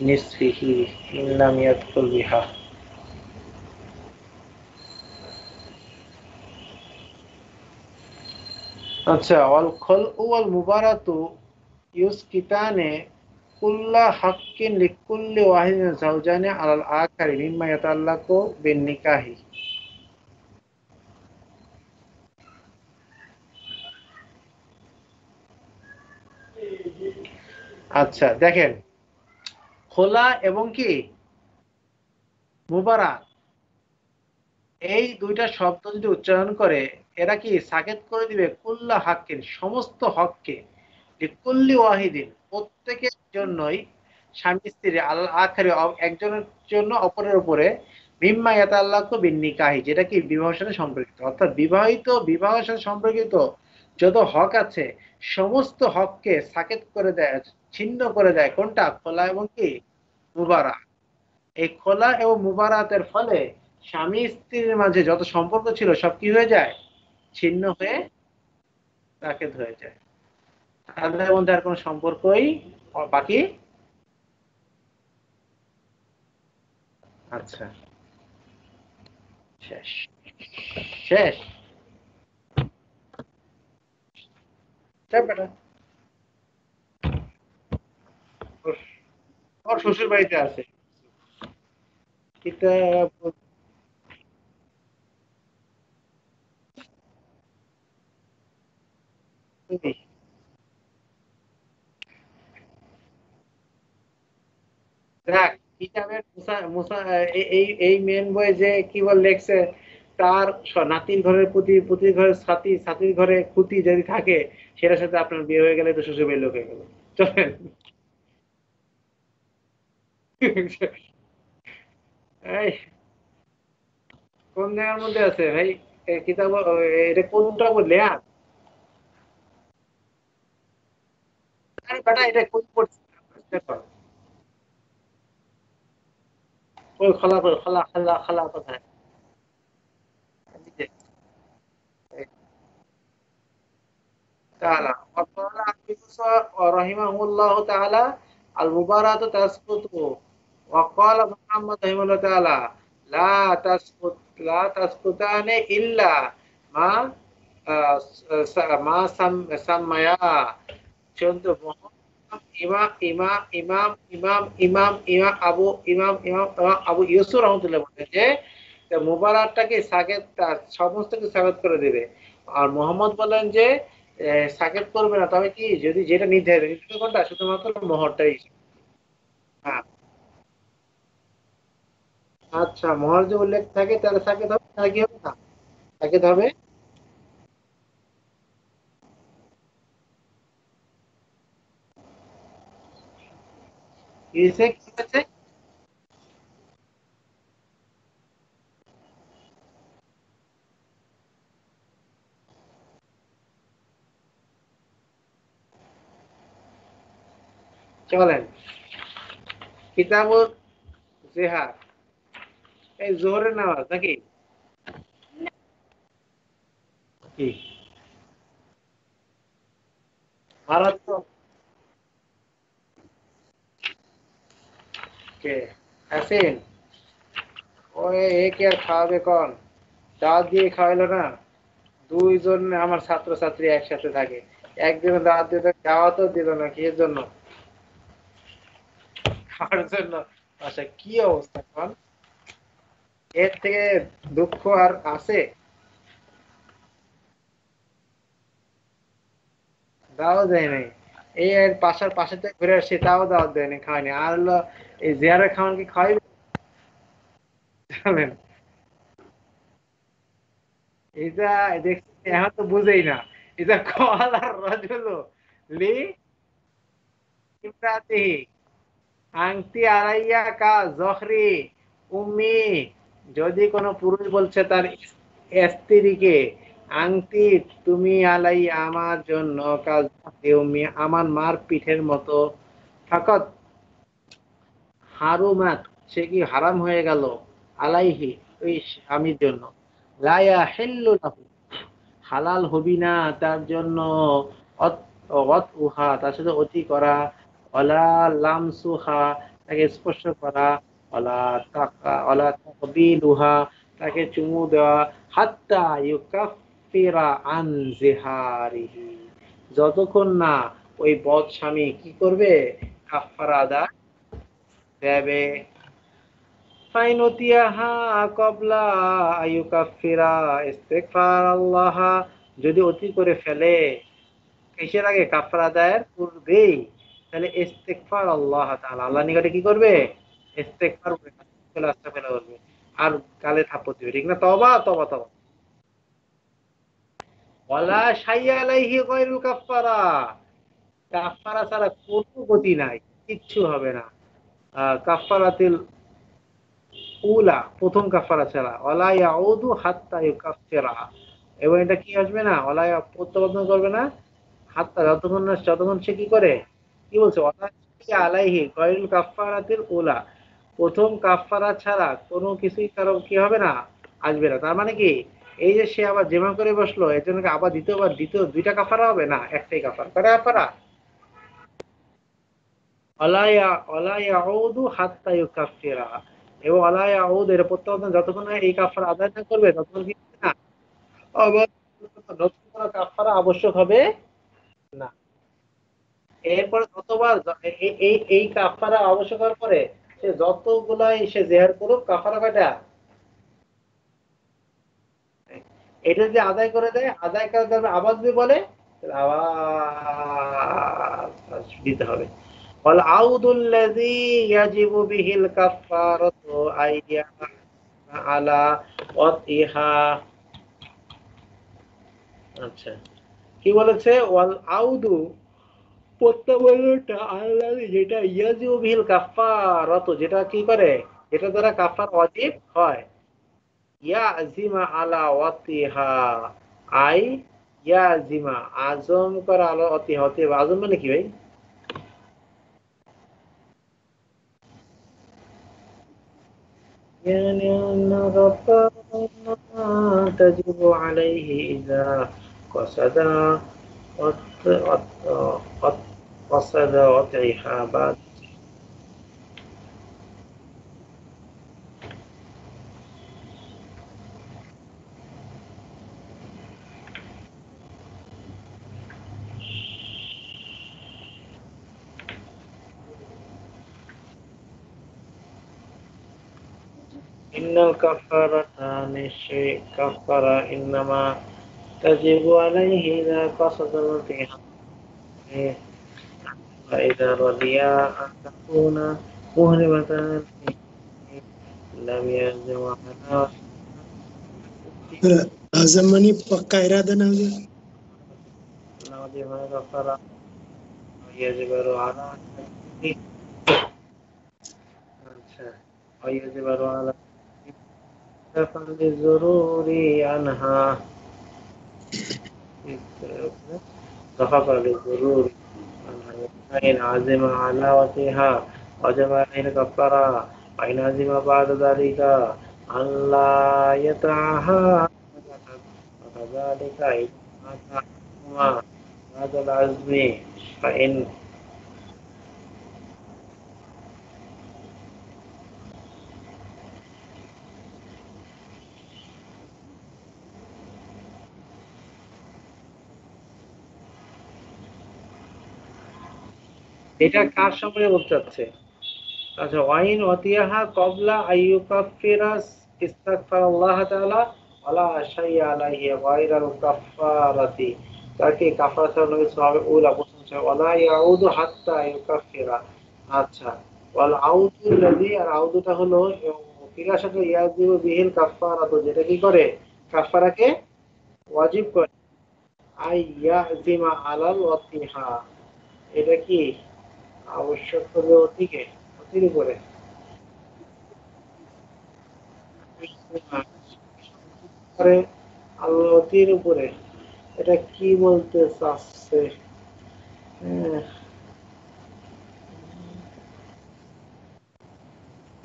নিসফিহি ইন লাম ইয়াদকুল বিহা। আচ্ছা, ওয়াল খলউ ওয়াল মুবারাতু ইউসকিতানে কুল্লা হাক্কিন লিকুল্লি ওয়াহিদিন জাওজানি আলাল আখারি মিম্মা ইয়াতাআল্লাকু বিন নিকাহি। আচ্ছা দেখেন, খোলা এবং কি মুবারাত, এই দুইটা শব্দ যদি উচ্চারণ করে, এরা কি সাকেত করে দিবে কুল্লা হাক্কিন, সমস্ত হককে, লিকুল্লি ওয়াহিদিন, প্রত্যেকের জন্যই, স্বামী স্ত্রী, আল আখারি, একজনের জন্য অপরের উপরে, মিম্মা ইয়াতাআল্লাকু বিন নিকাহি, যেটা কি বিবাহের সাথে সম্পর্কিত, অর্থাৎ বিবাহের সাথে সম্পর্কিত যত হক আছে, সমস্ত হককে সাকেত করে দেয়, ছিন্ন করে দেয়, কোনটা, খোলা এবং কি মুবারাত। এই খোলা এবং মুবারাতের ফলে স্বামী স্ত্রীর মাঝে যত সম্পর্ক ছিল সব কি হয়ে যায়, ছিন্ন হয়ে রাকেদ হয়ে যায়, তাদের মধ্যে আর কোনো সম্পর্কই বাকি। আচ্ছা, শেষ শেষ। বেটা ওর শ্বশুর বাড়িতে আছে এটা। দেখ কিতাবের মুসা মুসা এই এই মেন বই যে কি বল লেখছে, তার নাতির ঘরের প্রতি প্রতির ঘরের ছাতি ছাতির ঘরে খুঁতি যদি থাকে, সেটার সাথে আপনার বিয়ে হয়ে গেলে তো শ্বশুর বাড়ির লোক হয়ে গেল। চলেন। এই কোন জায়গার মধ্যে আছে ভাই কিতাব, এটা কোনটা বললে? আরে বেটা এটা কোন পড়ছে? দেখো ওই খোলা খোলা খোলা খোলা কোথায়? এই যে, এই তাআলা ওয়াকালা আকিসা রাহিমাহুল্লাহ তাআলা আল মুবারাতু তাসকুতু ওয়াকালা মুহাম্মদ রাহিমাহুল্লাহ তাআলা লা তাসকুত লা তাসকুতানে ইল্লা মা মা সাম্মায়া। 14 ইমাম ইমাম ইমাম ইমাম ইমাম ইমাম আবু ইমাম ইমাম আবু ইউসুফ রহমতুল্লাহ বলেন যে মুবারাকটাকে সাকেত তার সমস্ত কিছু সাকেত করে দেবে। আর মোহাম্মদ বলেন যে সাকেত করবে না, তবে কি যদি যেটা নির্ধারিত কোনটা শুধুমাত্র মোহরটাই। হ্যাঁ, আচ্ছা মোহর যে উল্লেখ থাকে তাহলে সাকেত হবে না কি হবে না? সাকেত হবে। কিসে কি হয়েছে? চলেন কিতাবুল জিহাদ, এই জোহরের নামাজ নাকি কি মারাত্মক? কে আসেন? ওই এ কি আর খাওয়াবে কন? দাওয়াত দিয়ে খাওয়াইলো না। দুইজন আমার ছাত্র ছাত্রী একসাথে থাকে, একদিন দাওয়াত দিতে দাওয়াতও দিল না, কিসের জন্য? খাওয়ার জন্য। আচ্ছা কি অবস্থা কন? এর থেকে দুঃখ আর আছে? দাওয়াত দেয় নাই। এই এর পাশার পাশে থেকে ঘুরে আসছে, তাও দাওয়াত দেয়নি, খাওয়ায়নি। আর হলো এই জিয়ারের খাওয়ান কি খাওয়াইবে? জানেন এটা দেখছি এখন তো বুঝেই না। এটা কলার রজুল লি ইমরাতিহি আংটি আড়াইয়া কা জহরি উম্মি। যদি কোনো পুরুষ বলছে তার স্ত্রীকে, আংটি তুমি আলাই আমার জন্য কাজ উম্মি আমার মার পিঠের মতো, ফাকাত হারুমাত সে কি হারাম হয়ে গেল, আলাইহি ওই স্বামীর জন্য, লায়া হিল্লু লাহু হালাল হবি না তার জন্য, অত অত উহা তার সাথে অতি করা, অলা লামসুহা তাকে স্পর্শ করা, অলা তাকা অলা তাকবিলুহা তাকে চুমু দেওয়া, হাত্তা ইউকাফিরা আন জিহারিহি যতক্ষণ না ওই বদ স্বামী কি করবে, কাফারা আদা দেবে। ফাইনতিয়াহা কবলা আইয়ুকাফিরা ইস্তিগফার আল্লাহ, যদি অতি করে ফেলে কিসের আগে, কাফারা আদায়ের পূর্বেই, তাহলে ইস্তিগফার আল্লাহ তাআলা আল্লাহর নিকটে কি করবে, ইস্তিগফার করবে, আস্তাগফিরুল্লাহ করবে। আর গালে থাপ্পড় দিবে, ঠিক না? তওবা তওবা তওবা। ওয়ালা শাইয়া আলাইহি গায়রুল কাফারা, কাফারা ছাড়া কোনো গতি নাই, কিচ্ছু হবে না। কাফারাতিল উলা প্রথম কাফারা ছাড়া, ওয়ালা ইয়াউদু হাত্তা ইউকাফিরা, এবং এটা কি আসবে না, ওয়ালা প্রত্যাবর্তন করবে না, হাত্তা যতক্ষণ না যতক্ষণ সে কি করে, কি বলছে, ওয়ালা আলাইহি গায়রুল কাফারাতিল উলা প্রথম কাফারা ছাড়া কোনো কিছুই কারো কি হবে না, আসবে না। তার মানে কি এই যে সে আবার জেমা করে বসলো, এর জন্য আবার দ্বিতীয় দুইটা কাফারা হবে না, একটাই কাফারা। কয়টা কাফারা? ওয়ালা ইয়াউদু হাত্তা ইউকাফিরা, এবং ওয়ালা ইয়াউদু এর প্রত্যাবর্তন যতক্ষণ না এই কাফারা আদায় না করবে ততক্ষণ কি হবে না, আবার নতুন কোনো কাফারা আবশ্যক হবে না। এরপরে যতবার এই কাফারা আবশ্যক হওয়ার পরে সে যতগুলাই সে জেহার করুক, কাফারা কয়টা? এটা যদি আদায় করে দেয়, আদায় করে দেবে, আবার যদি বলে তাহলে আবার দিতে হবে। والعود الذي يجب به الكفارة أيام على وطئها। আচ্ছা, কি বলেছে? ওয়াল আউদু প্রত্যাবর্তনটা আল্লাহি, যেটা ইয়াজিবু বিহিল কাফারাত, যেটা কি করে, যেটা দ্বারা কাফার ওয়াজিব হয়, ইয়াজিমা আলা ওয়াতিহা, আই ইয়াজিমা আজম করা আলা ওয়াতিহা। আজম মানে কি ভাই? يعني أن الكفارة تجب عليه إذا قصد قصد وضعها بعد. إن الكفارة نشي كفارة إنما تجب عليه إذا قصد وضعها، فإذا رضي أن تكون مهرمة لم يلزم على आजम मनी पक्का इरादा ना हो لازم كفارة يجبر على ويجبر على فعل الضروري عنها، كفر للضرور عنها. فإن عزم على وجهها وجب عليه الكفارة، وإن عزم بعد ذلك أن لا يطعها وكذلك إذا طعهما بعد العزم فإن এটা কার সম্পর্কে বলতে চাচ্ছে? আচ্ছা, ওয়াইন ওয়াতিয়াহা কবলা আইয়ুকাফিরাস ইস্তাগফারাল্লাহ তাআলা ওয়ালা শাইয়া আলাইহি গায়রাল কাফারাতি, তাকে কাফারা ছাড়া নবী সাহাবে উলা প্রশংসা, ওয়ালা ইয়াউদু হাত্তা ইউকাফিরা। আচ্ছা, ওয়াল আউদু লাযী, আর আউদুটা হলো ফিরার সাথে ইয়াজিবু বিহিল কাফারাতু, যেটা কি করে, কাফারাকে ওয়াজিব করে, আই ইয়াজিমা আলাল ওয়াতিহা, এটা কি আবশ্যক হবে অতিকে, অতির উপরে, করে আল্লাহ অতির উপরে। এটা কি বলতে চাচ্ছে?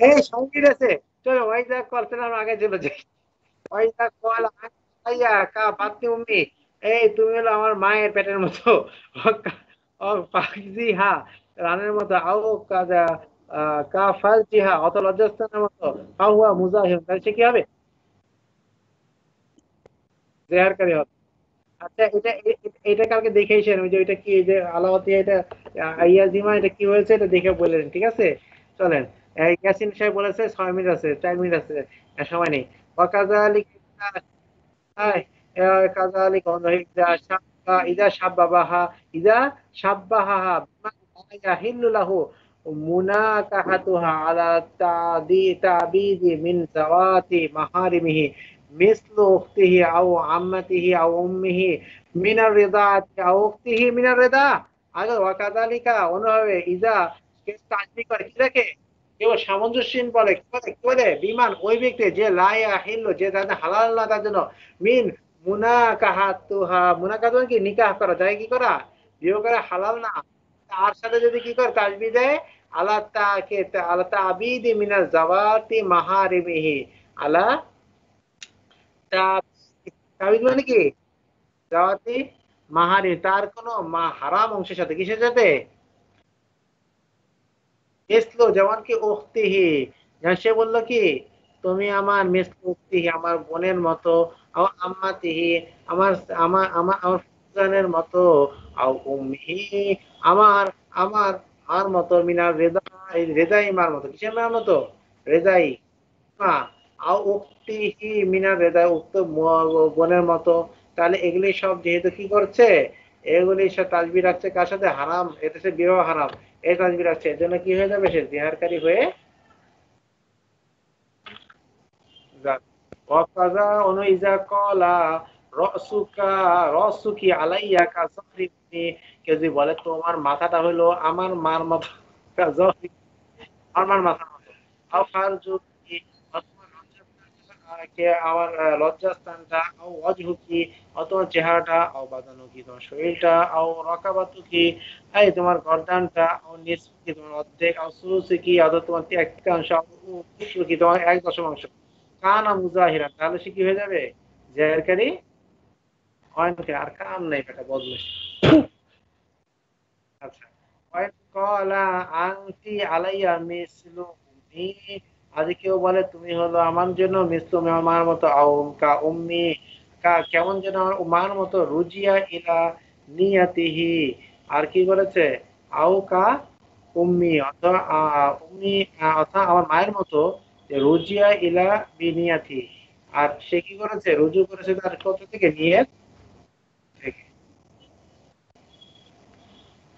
এই সঙ্গীত আছে, চলো ওয়াইজা কল, আমরা আগে চলে যাই। ওয়াইজা কল আইয়া কা বাতি উম্মি, এই তুমি হলো আমার মায়ের পেটের মতো, ও পাখজি হা, রানের মতো, আও কাজা কা ফালজি হা, অত লজ্জাস্থানের মতো, হাওয়া মুজাহিম, তাহলে সে কি হবে? জেহারকারী হবে। আচ্ছা, এটা কালকে দেখে এসেন, ওই যে ওইটা কি, এই যে আলাওয়াতি, এটা আইয়াজিমা, এটা কি হয়েছে এটা দেখে বললেন, ঠিক আছে? চলেন, ইয়াসিন সাহেব বলেছে 6 মিনিট আছে, 4 মিনিট আছে, সময় নেই। ওয়াকাযালিক কাযালিক ইযা শাব্বাহা, ইযা শাব্বাহা বিমা ইয়াহিল্লু লাহু মুনাকাহাতুহা আলা তাবিদি মিন যাওয়াতি মাহারিমিহি মিসলু উখতিহি আও আম্মাতিহি আও উম্মিহি মিনার রিদাতি আও উখতিহি মিনার রিদা। আগে ওয়াকাযালিকা অনুভাবে ইযা কে তাসদিক করে, কি দেখে, কেউ সামঞ্জস্যহীন বলে, কি বলে বিমান, ওই ব্যক্তি যে লা ইয়াহিল্লু, যে তাদের হালাল না তার জন্য, মিন মুনাকাহাতুহা, মুনাকাহাত কি, নিকাহ করা, যায় কি করা, বিয়ে করা হালাল না, তার সাথে যদি কি করে তাসবিহ দেয়, আলা তাকে আলা তাবিদি মিনাজ জাওয়াতি মাহারিমিহি, আলা তাবিজ মানে কি? জাওয়াতি মাহারি, তার কোনো হারাম অংশের সাথে, কিসের সাথে? মিসলু, যেমন কি উখতিহি, যেমন সে বললো কি তুমি আমার মিসলু উখতিহি, আমার বোনের মতো, আও আম্মাতিহি, আমার আমার আমার আমার ফুফানের মতো, আও উম্মিহি, আমার আমার আমার মতো, মিনার রেদা, রেদাই মার মতো, কিসের মার মতো? রেদাই মা, আও উক্তিহি মিনার রেদাই, উক্ত বোনের মতো। তাহলে এগুলি সব যেহেতু কি করছে, এগুলি সব তাসবিহ রাখছে কার সাথে? হারাম, এটা সে বিবাহ হারাম, এই তাসবিহ রাখছে, এর জন্য কি হয়ে যাবে? সে জিহারকারী হয়ে যাবে। ওয়াকাযা অনুইজা কলা রসুকা রসুকি আলাইয়া কাযহরি, কেউ যদি বলে তোমার মাথাটা হলো আমার মার মতো, কাযহরি, আমার মাথার মতো, আও ফারজুকি, অথবা আমার লজ্জাস্থানটা, আও ওয়াজহুকি, অথবা চেহারাটা, আও বাদানুকি, তোমার শরীরটা, আও রাকাবাতুকি, এই তোমার গর্দানটা, আও নিসফুকি, তোমার অর্ধেক, আও সুলুসিকি, অথবা তোমার এক তৃতীয়াংশ, আও উসুকি, তোমার এক দশমাংশ, কানা মুজাহিরা, তাহলে সে কি হয়ে যাবে? জাহেরকারী হয় না। আর কাম নাই, এটা বদমাশ। আচ্ছা, ওয়াইন ক্বালা আনতি আলাইয়া মিসলু উম্মি, আজ কেউ বলে তুমি হলো আমার জন্য মিসলু, আমার মতো, আও কা উম্মি, কেমন যেন আমার মার মতো, রুজিয়া ইলা নিয়াতিহি, আর কি বলেছে? আও কা উম্মি, অথবা উম্মি, অথবা আমার মায়ের মতো, যে রুজিয়া ইলা বিনিয়াতি, আর সে কি করেছে? রুজু করেছে তার কত থেকে? নিয়ত থেকে।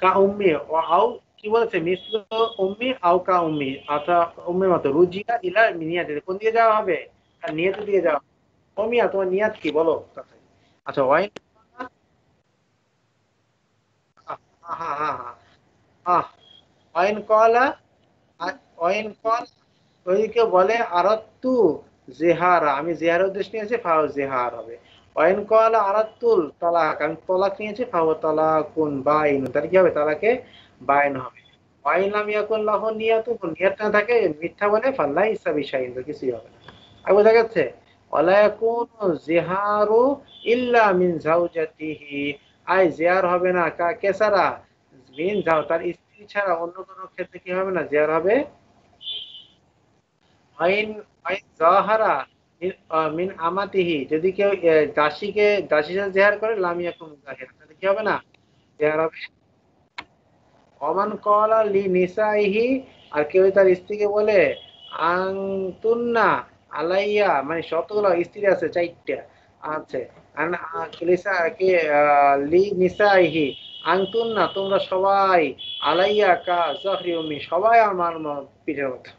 কা উম্মি ও আও, কি বলেছে? মিসলু উম্মি আও কা উম্মি, অর্থাৎ উম্মির মতো, রুজিয়া ইলা নিয়াতি, কোন দিয়ে যাওয়া হবে? আর নিয়তে দিয়ে যাওয়া হবে। উম্মিয়া, তোমার নিয়াত কি বলো তাড়াতাড়ি। আচ্ছা, ওয়াইন, হ্যাঁ হ্যাঁ হ্যাঁ হ্যাঁ, ওয়াইন কলা, ওয়াইন কল, যদি কেউ বলে আরাত্তু জেহারা, আমি জেহার উদ্দেশ্য নিয়েছি, ফাও জেহার হবে। ওয়াইন কলা আরাত্তুল তালাক, আমি তলাক নিয়েছি, ফাও তালাকুন বাইন, তার কি হবে? তালাকে বাইন হবে। ওয়াইন লাম ইয়াকুন লাহু নিয়াতু, নিয়াত না থাকে, মিথ্যা বলে, ফালাইসা বিশাইইন, তো কিছুই হবে না। আর বোঝা গেছে? ওয়ালা ইয়াকুনু জিহারু ইল্লা মিন জাওজাতিহি, আই জিহার হবে না কে ছাড়া? মিন যাও, তার স্ত্রী ছাড়া অন্য কোনো ক্ষেত্রে কি হবে না? জিহার হবে। আইন আইন জাহারা মিন আমাতিহি, যদি কেউ দাসীকে, দাসী সাথে জেহার করে, লাম ইয়াকুন জাহিরা, তাহলে কি হবে না? জেহার হবে। ওমান কলা লি নিসাইহি, আর কেউ তার স্ত্রীকে বলে আনতুন্না আলাইয়া, মানে শতগুলো স্ত্রী আছে, চারটা আছে, লিসা কে, লি নিসাইহি আনতুন্না, তোমরা সবাই, আলাইয়া কা জহরি উম্মি, সবাই আমার পিঠের মতো,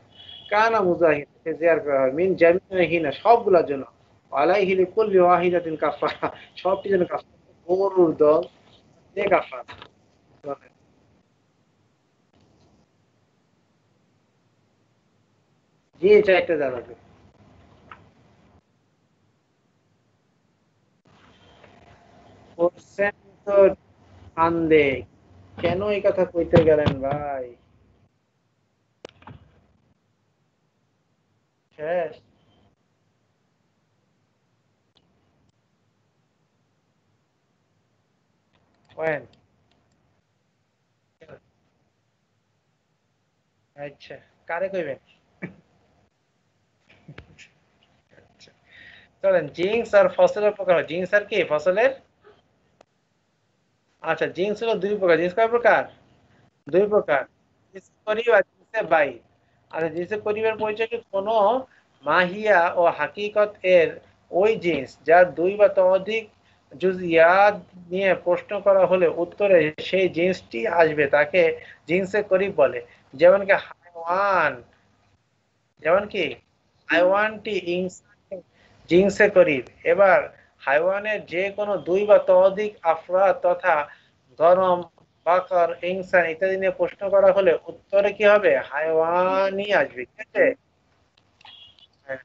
কানা মুজাহিদ, জিয়ার করা হয়, মিন জামিহিনা, সবগুলোর জন্য, আলাইহি লিকুল্লি ওয়াহিদাতিন কাফারা, সবটি জন্য কাফারা, গরুর দল যে কাফারা। জি, চারটে দাঁড়াবে। করছেন তো ফান্দে, কেন এই কথা কইতে গেলেন ভাই? শেষ? ওয়েন? আচ্ছা, কারে কইবেন? আচ্ছা, চলেন, জিন্স আর ফসলের প্রকার হয়। জিন্স আর কি? ফসলের। আচ্ছা, জিন্স হলো দুই প্রকার। জিন্স কয় প্রকার? দুই প্রকার, জিন্স করিব আর জিন্সে বাই। আচ্ছা, জিন্সে করিবের পরিচয় কি? কোনো মাহিয়া ও হাকিকত এর ওই জিন্স যার দুই বা ততোধিক জুজিয়াত নিয়ে প্রশ্ন করা হলে উত্তরে সেই জিন্সটি আসবে, তাকে জিন্সে করিব বলে। যেমন কি হাইওয়ান, যেমন কি হাইওয়ানটি জিন্সে করিব। এবার হাইওয়ানের যে কোনো দুই বা ততোধিক আফরাদ তথা গরম, বাকর, ইনসান ইত্যাদি নিয়ে প্রশ্ন করা হলে উত্তরে কি হবে? হাইওয়ানই আসবে, ঠিক আছে? হ্যাঁ।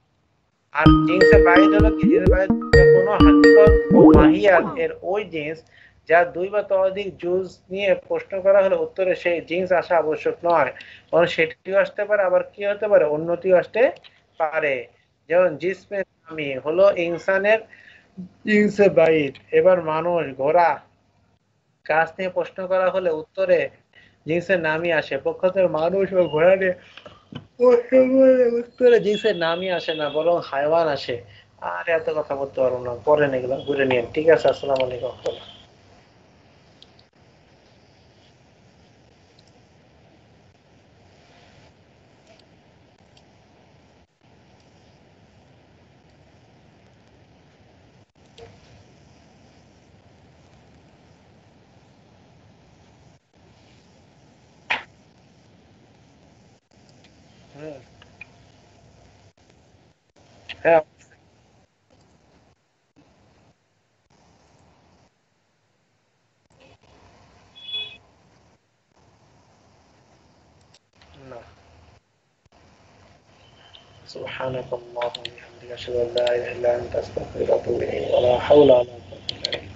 আর জিন্সে বাইর হলো কি? জিন্সে বাইর কোনো হাকিকত ও মাহিয়াত এর ওই জিন্স যার দুই বা ততোধিক জুজ নিয়ে প্রশ্ন করা হলে উত্তরে সেই জিন্স আসা আবশ্যক নয়, বরং সেটিও আসতে পারে, আবার কি হতে পারে? অন্যটিও আসতে পারে। যেমন জিসমে নামি হলো ইনসানের জিন্সে বাইর। এবার মানুষ, ঘোড়া, গাছ নিয়ে প্রশ্ন করা হলে উত্তরে জিন্সের নামই আসে। পক্ষান্তরে মানুষ ও ঘোড়া নিয়ে প্রশ্ন করলে উত্তরে জিন্সের নামই আসে না, বরং হাইওয়ান আসে। আর এত কথা বলতে পারবো না, পরে এগুলো ঘুরে নিয়ে। ঠিক আছে, আসসালামু আলাইকুম। হুম, হ্যাঁ। না। سبحانك اللهم وبحمدك أشهد أن لا إله إلا أنت أستغفرك وأتوب إليك ولا حول ولا قوة إلا بالله।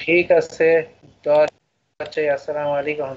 ঠিক আছে, তো আসসালামু আলাইকুম।